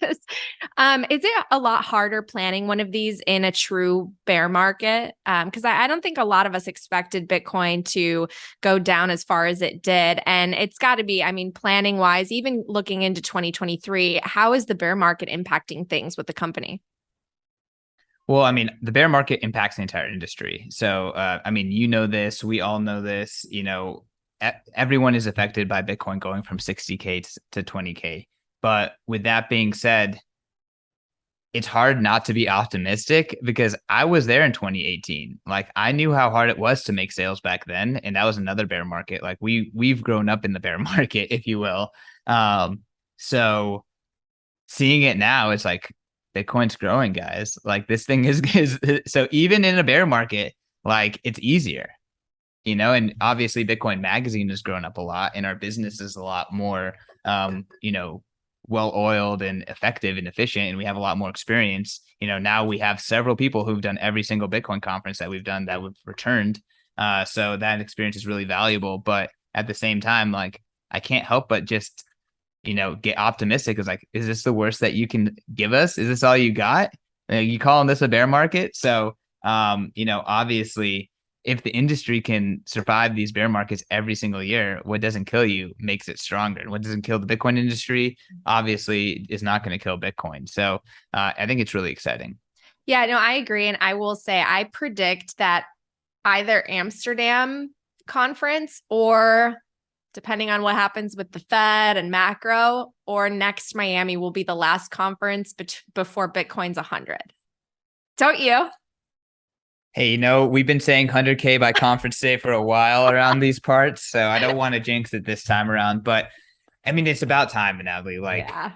Is it a lot harder planning one of these in a true bear market? Because I don't think a lot of us expected Bitcoin to go down as far as it did. And it's got to be, I mean, planning wise, even looking into 2023, how is the bear market impacting things with the company? Well, I mean, the bear market impacts the entire industry. So, I mean, this, we all know this, everyone is affected by Bitcoin going from 60K to 20K. But with that being said, it's hard not to be optimistic, because I was there in 2018. Like I knew how hard it was to make sales back then. And that was another bear market. Like we've grown up in the bear market, if you will. So seeing it now, it's like Bitcoin's growing, guys. Like this thing is so even in a bear market, like it's easier. And obviously Bitcoin Magazine has grown up a lot, and our business is a lot more, well-oiled and effective and efficient, and we have a lot more experience. Now we have several people who've done every single Bitcoin conference that we've done that we've returned. So that experience is really valuable. But at the same time, like I can't help but just, get optimistic. Is like, is this the worst that you can give us? Is this all you got? You calling this a bear market? So, obviously, if the industry can survive these bear markets every single year, what doesn't kill you makes it stronger. And what doesn't kill the Bitcoin industry, obviously, is not going to kill Bitcoin. So I think it's really exciting. Yeah, no, I agree. And I will say, I predict that either Amsterdam conference or depending on what happens with the Fed and macro, or next Miami will be the last conference before Bitcoin's 100. Don't you? Hey, we've been saying 100K by conference day for a while around these parts, so I don't want to jinx it this time around. But I mean, it's about time, Natalie. Like, Yeah.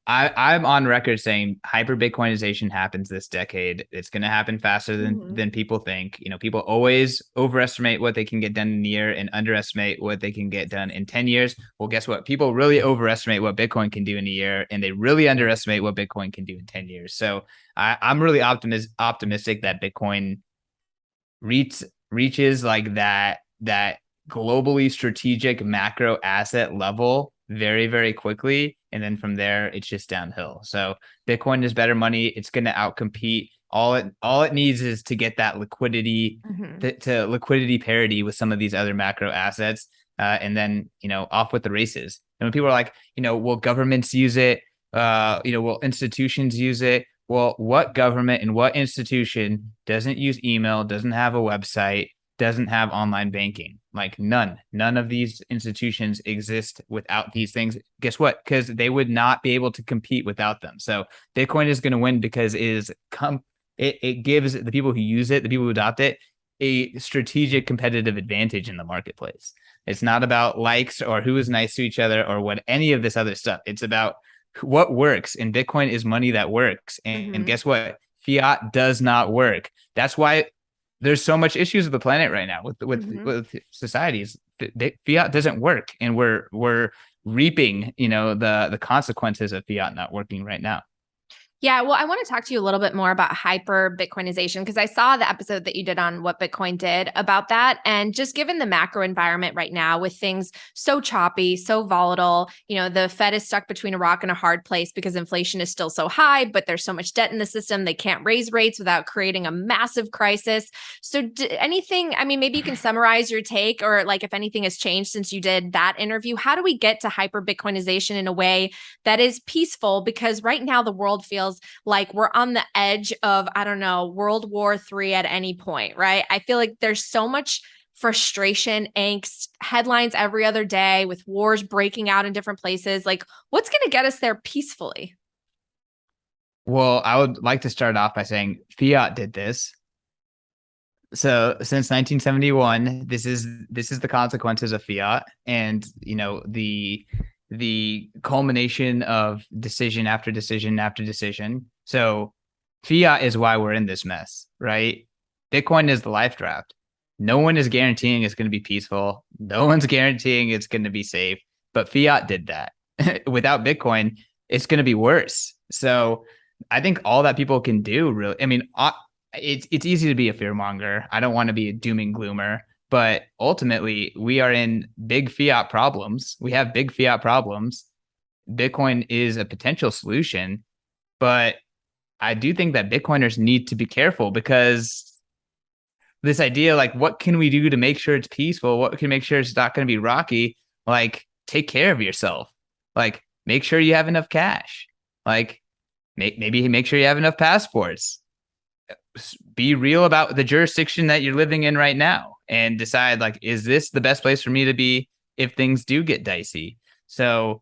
I'm on record saying hyper-Bitcoinization happens this decade. It's going to happen faster than people think. People always overestimate what they can get done in a year and underestimate what they can get done in 10 years. Well, guess what? People really overestimate what Bitcoin can do in a year, and they really underestimate what Bitcoin can do in 10 years. So I'm really optimistic that Bitcoin reaches like that globally strategic macro asset level very, very quickly. And then from there, it's just downhill. So Bitcoin is better money. It's going to outcompete. All it needs is to get that liquidity to liquidity parity with some of these other macro assets. And then, off with the races. And when people are like, will governments use it? Will institutions use it? Well, what government and what institution doesn't use email, doesn't have a website, doesn't have online banking? Like none of these institutions exist without these things. Guess what? Because they would not be able to compete without them. So Bitcoin is going to win because it gives the people who use it, the people who adopt it, a strategic competitive advantage in the marketplace. It's not about likes or who is nice to each other or what any of this other stuff. It's about what works, and Bitcoin is money that works. And guess what? Fiat does not work. That's why there's so much issues with the planet right now with societies. Fiat doesn't work, and we're reaping, the consequences of fiat not working right now. Yeah, well, I want to talk to you a little bit more about hyper Bitcoinization because I saw the episode that you did on what Bitcoin did about that. And just given the macro environment right now with things so choppy, so volatile, the Fed is stuck between a rock and a hard place because inflation is still so high, but there's so much debt in the system. They can't raise rates without creating a massive crisis. So anything, I mean, maybe you can summarize your take, or like if anything has changed since you did that interview. How do we get to hyper Bitcoinization in a way that is peaceful? Because right now the world feels like we're on the edge of, I don't know, World War III at any point, right? I feel like there's so much frustration, angst, headlines every other day with wars breaking out in different places. Like, what's going to get us there peacefully? Well, I would like to start off by saying fiat did this. So since 1971, this is the consequences of fiat, and the culmination of decision after decision after decision. So fiat is why we're in this mess, right? Bitcoin is the life draft. No one is guaranteeing it's going to be peaceful. No one's guaranteeing it's going to be safe, but fiat did that. Without Bitcoin, it's going to be worse. So I think all that people can do really, I mean, it's easy to be a fearmonger. I don't want to be a doom and gloomer, but ultimately we are in big fiat problems. We have big fiat problems. Bitcoin is a potential solution, but I do think that Bitcoiners need to be careful because this idea, like, what can we do to make sure it's peaceful? What can make sure it's not going to be rocky? Like, take care of yourself. Like, make sure you have enough cash. Like, maybe make sure you have enough passports. Be real about the jurisdiction that you're living in right now and decide, like, is this the best place for me to be if things do get dicey? So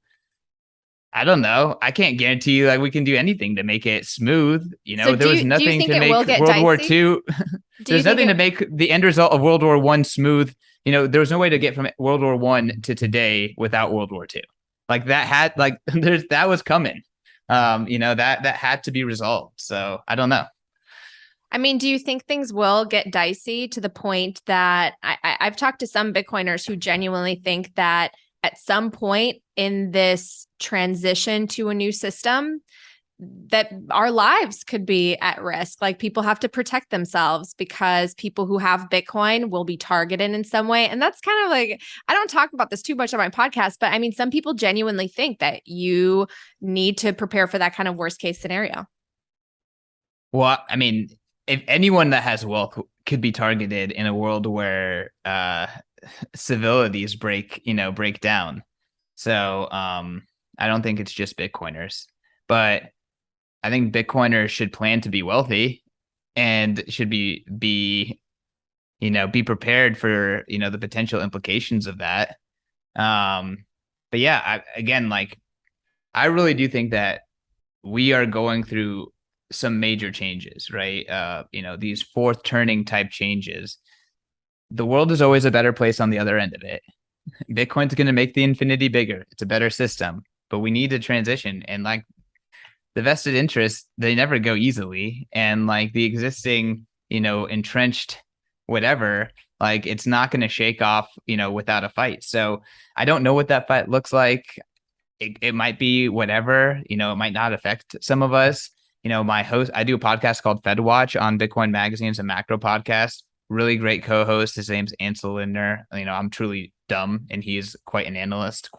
I don't know. I can't guarantee you like we can do anything to make it smooth. So There was do you nothing think to it will make get World War dicey? II. There's nothing to make the end result of World War One smooth. There was no way to get from World War One to today without World War II. Like that was coming. That had to be resolved. So I don't know. I mean, do you think things will get dicey to the point that I've talked to some Bitcoiners who genuinely think that at some point in this transition to a new system, that our lives could be at risk. Like people have to protect themselves because people who have Bitcoin will be targeted in some way. And that's kind of like, I don't talk about this too much on my podcast, but I mean, some people genuinely think that you need to prepare for that kind of worst case scenario. Well, I mean, if anyone that has wealth could be targeted in a world where civilities break down. So I don't think it's just Bitcoiners, but I think Bitcoiners should plan to be wealthy and should be prepared for the potential implications of that. But yeah, I really do think that we are going through some major changes, right? These fourth turning type changes. The world is always a better place on the other end of it. Bitcoin's going to make the infinity bigger. It's a better system, but we need to transition. And like the vested interests, they never go easily. And like the existing, entrenched whatever, like it's not going to shake off, without a fight. So I don't know what that fight looks like. It might be whatever, it might not affect some of us. My host, I do a podcast called Fed Watch on Bitcoin Magazine. It's a macro podcast. Really great co-host. His name's Ansel Lindner. I'm truly dumb, and he is quite the analyst.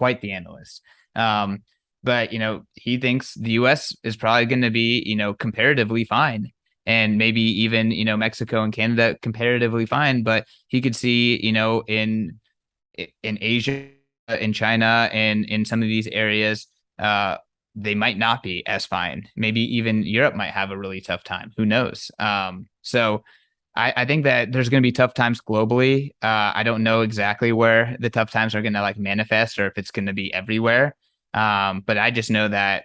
But he thinks the U.S. is probably going to be, comparatively fine, and maybe even Mexico and Canada comparatively fine. But he could see, in Asia, in China, and in some of these areas, they might not be as fine. Maybe even Europe might have a really tough time. Who knows? So I think that there's going to be tough times globally. I don't know exactly where the tough times are going to like manifest or if it's going to be everywhere. But I just know that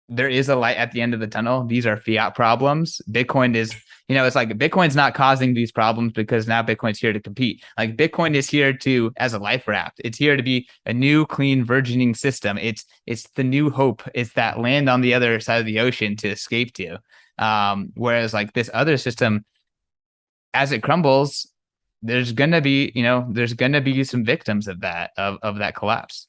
there is a light at the end of the tunnel. These are fiat problems. Bitcoin is, it's like Bitcoin's not causing these problems because now Bitcoin's here to compete. Like Bitcoin is here to, as a life raft, it's here to be a new, clean, virgining system. It's the new hope. It's that land on the other side of the ocean to escape to. Whereas like this other system, as it crumbles, there's gonna be some victims of that collapse.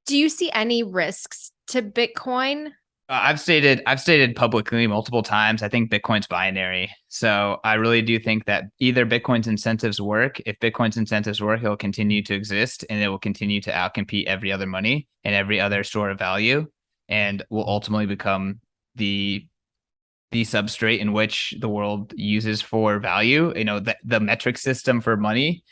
Do you see any risks to Bitcoin? I've stated publicly multiple times, I think Bitcoin's binary. So I really do think that either Bitcoin's incentives work. If Bitcoin's incentives work, it'll continue to exist and it will continue to outcompete every other money and every other store of value, and will ultimately become the substrate in which the world uses for value, the metric system for money.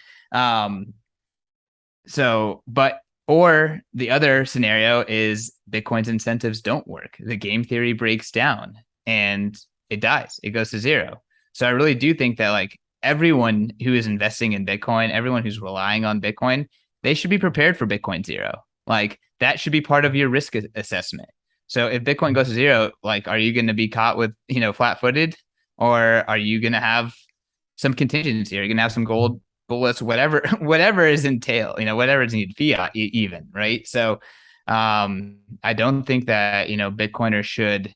Or the other scenario is Bitcoin's incentives don't work. The game theory breaks down and it dies. It goes to zero. So I really do think that like everyone who is investing in Bitcoin, everyone who's relying on Bitcoin, they should be prepared for Bitcoin zero. Like that should be part of your risk assessment. So if Bitcoin goes to zero, like, are you going to be caught with, flat-footed, or are you going to have some contingency? Are you going to have some gold bullets, whatever is entail, whatever is needed, fiat even, right? So I don't think that, Bitcoiners should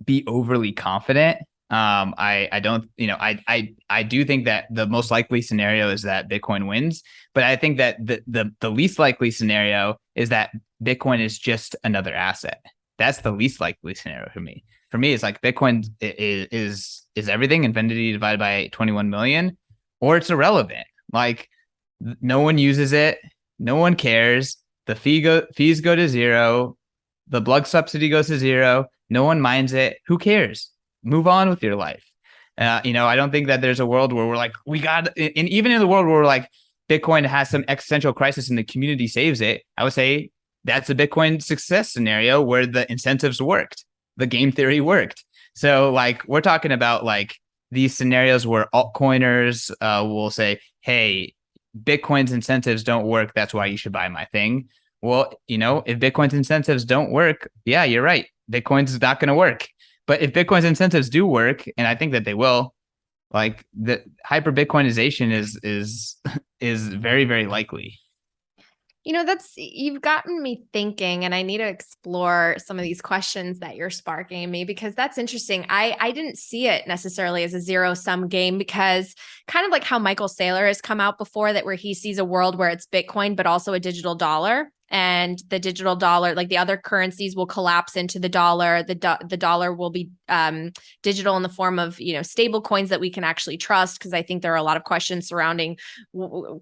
be overly confident. I don't, I do think that the most likely scenario is that Bitcoin wins, but I think that the least likely scenario is that Bitcoin is just another asset. That's the least likely scenario for me. For me, it's like Bitcoin is everything, infinity divided by 21 million, or it's irrelevant. Like no one uses it, no one cares. The fees go to zero, the blood subsidy goes to zero. No one minds it. Who cares? Move on with your life. I don't think that there's a world where we're like, and even in the world where we're like, Bitcoin has some existential crisis and the community saves it, I would say that's a Bitcoin success scenario where the incentives worked, the game theory worked. So like, we're talking about like these scenarios where altcoiners will say, hey, Bitcoin's incentives don't work. That's why you should buy my thing. Well, if Bitcoin's incentives don't work, yeah, you're right. Bitcoin's not going to work. But if Bitcoin's incentives do work, and I think that they will, like the hyperbitcoinization is very, very likely. You've gotten me thinking, and I need to explore some of these questions that you're sparking in me, because that's interesting. I didn't see it necessarily as a zero sum game, because kind of like how Michael Saylor has come out before that, where he sees a world where it's Bitcoin, but also a digital dollar. and the digital dollar, like the other currencies, will collapse into the dollar. The dollar will be digital in the form of, stable coins that we can actually trust, because I think there are a lot of questions surrounding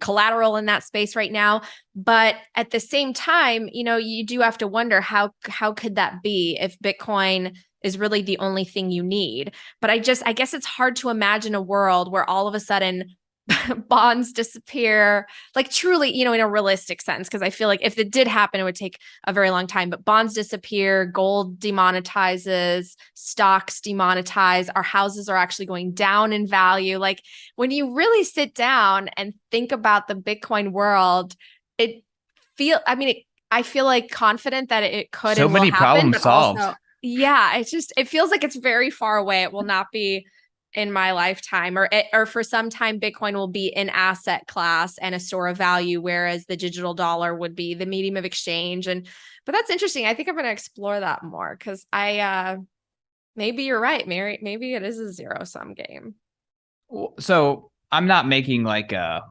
collateral in that space right now. But at the same time, you do have to wonder how could that be if Bitcoin is really the only thing you need. But I guess it's hard to imagine a world where all of a sudden bonds disappear, like truly, in a realistic sense, because I feel like if it did happen, it would take a very long time. But bonds disappear, gold demonetizes, stocks demonetize, our houses are actually going down in value. Like when you really sit down and think about the Bitcoin world, I feel like confident that it could So and will many happen, problems but solved. also, yeah, it feels like it's very far away. It will not be in my lifetime, or for some time, Bitcoin will be an asset class and a store of value, whereas the digital dollar would be the medium of exchange. But that's interesting. I think I'm going to explore that more, because maybe you're right, Mary. Maybe it is a zero sum game. So I'm not making like a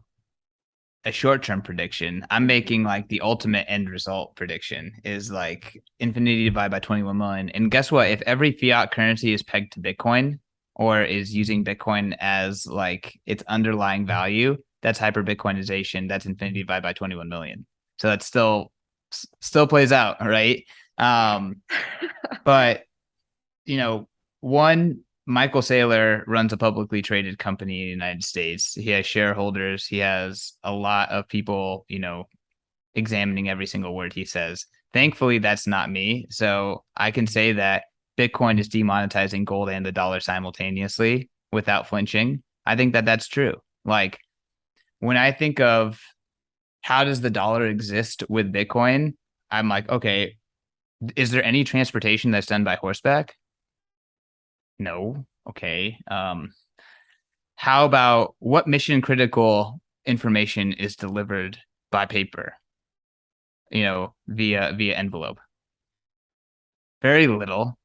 short-term prediction. I'm making like the ultimate end result prediction is like infinity divided by 21 million. And guess what? If every fiat currency is pegged to Bitcoin or is using Bitcoin as like its underlying value, that's hyperbitcoinization. That's infinity divided by 21 million. So that still plays out, right? But one, Michael Saylor runs a publicly traded company in the United States. He has shareholders. He has a lot of people, examining every single word he says. Thankfully, that's not me. So I can say that Bitcoin is demonetizing gold and the dollar simultaneously without flinching. I think that that's true. Like when I think of how does the dollar exist with Bitcoin, I'm like, okay, is there any transportation that's done by horseback? No. Okay. How about what mission critical information is delivered by paper? Via envelope. Very little,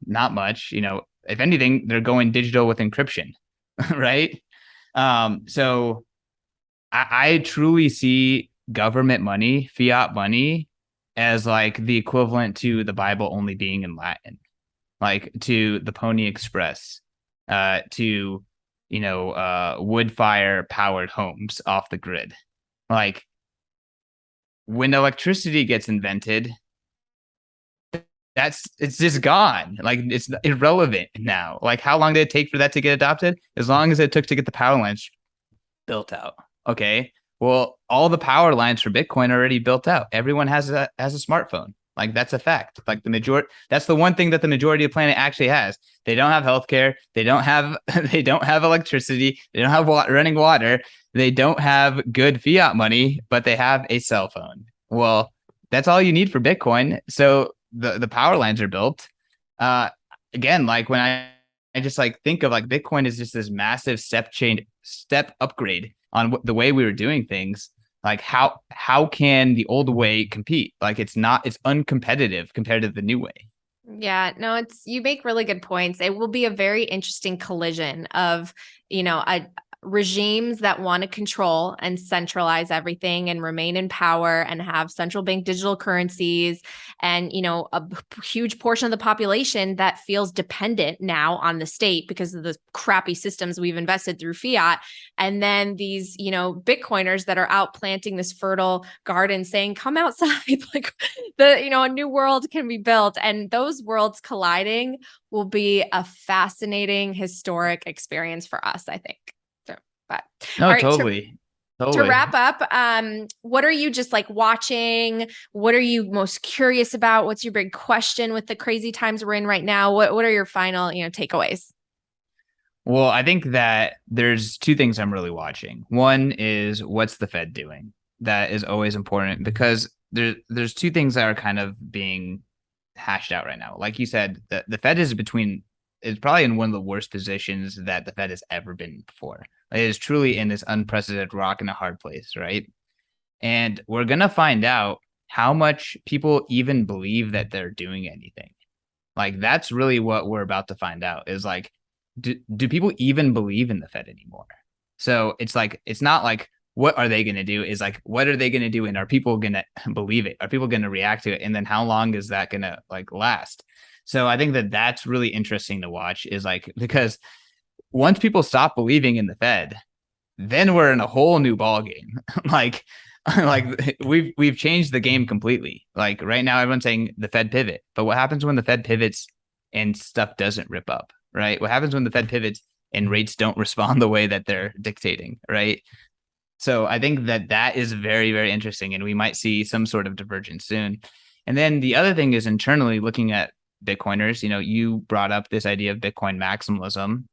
not much. If anything, they're going digital with encryption, right? So I truly see government money, fiat money, as like the equivalent to the Bible only being in Latin, like to the Pony Express, to wood fire powered homes off the grid. Like when electricity gets invented, it's just gone. Like it's irrelevant now. Like how long did it take for that to get adopted? As long as it took to get the power lines built out. Okay. Well, all the power lines for Bitcoin are already built out. Everyone has a smartphone. Like that's a fact. Like that's the one thing that the majority of the planet actually has. They don't have healthcare. They don't have they don't have electricity. They don't have running water. They don't have good fiat money, but they have a cell phone. Well, that's all you need for Bitcoin. So the power lines are built. Again, like when I just like think of like Bitcoin is just this massive step upgrade on the way we were doing things. Like how can the old way compete? Like it's uncompetitive compared to the new way. Yeah, no, you make really good points. It will be a very interesting collision of, regimes that want to control and centralize everything and remain in power and have central bank digital currencies, and a huge portion of the population that feels dependent now on the state because of the crappy systems we've invested through fiat. And then these Bitcoiners that are out planting this fertile garden saying come outside, like a new world can be built. And those worlds colliding will be a fascinating historic experience for us, I think. But no, all right, totally. To wrap up, what are you just like watching? What are you most curious about? What's your big question with the crazy times we're in right now? What are your final, takeaways? Well, I think that there's two things I'm really watching. One is what's the Fed doing? That is always important because there's two things that are kind of being hashed out right now. Like you said, the Fed is probably in one of the worst positions that the Fed has ever been before. It is truly in this unprecedented rock and a hard place, right? And we're going to find out how much people even believe that they're doing anything. Like, that's really what we're about to find out is like, do people even believe in the Fed anymore? So it's like, it's not like what are they going to do? Is like, what are they going to do? And are people going to believe it? Are people going to react to it? And then how long is that going to like last? So I think that that's really interesting to watch, is like, because once people stop believing in the Fed, then we're in a whole new ball game. like, like we've changed the game completely. Like right now, everyone's saying the Fed pivot, but what happens when the Fed pivots and stuff doesn't rip up, right? What happens when the Fed pivots and rates don't respond the way that they're dictating, right? So I think that that is very, very interesting, and we might see some sort of divergence soon. And then the other thing is internally looking at Bitcoiners. You know, you brought up this idea of Bitcoin maximalism.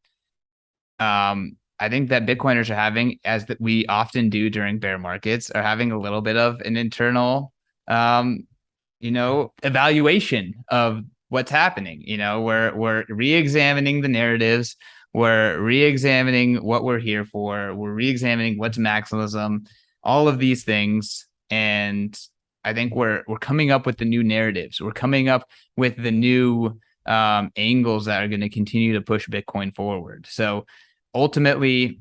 I think that Bitcoiners are having, as that we often do during bear markets, are having a little bit of an internal, um, evaluation of what's happening. You know, we're re-examining the narratives, we're re-examining what we're here for, we're re-examining what's maximalism, all of these things, and I think we're coming up with the new narratives. We're coming up with the new angles that are going to continue to push Bitcoin forward. So ultimately,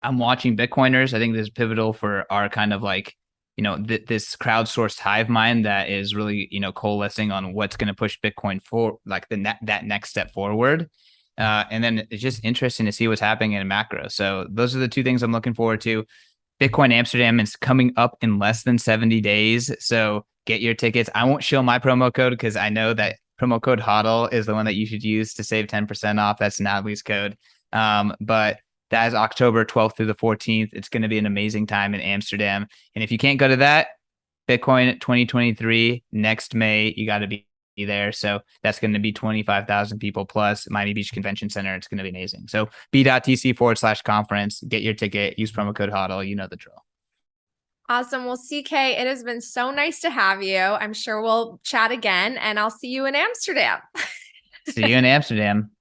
I'm watching Bitcoiners. I think this is pivotal for our kind of like, this crowdsourced hive mind that is really, coalescing on what's going to push Bitcoin for like that next step forward. And then it's just interesting to see what's happening in macro. So those are the two things I'm looking forward to. Bitcoin Amsterdam is coming up in less than 70 days. So get your tickets. I won't show my promo code because I know that promo code HODL is the one that you should use to save 10% off. That's Natalie's code. But that is October 12th through the 14th. It's going to be an amazing time in Amsterdam. And if you can't go to that, Bitcoin 2023 next May, you got to be there. So that's going to be 25,000 people plus Miami Beach Convention Center. It's going to be amazing. So b.tc/conference, get your ticket, use promo code HODL. You know the drill. Awesome. Well, CK, it has been so nice to have you. I'm sure we'll chat again, and I'll see you in Amsterdam. See you in Amsterdam.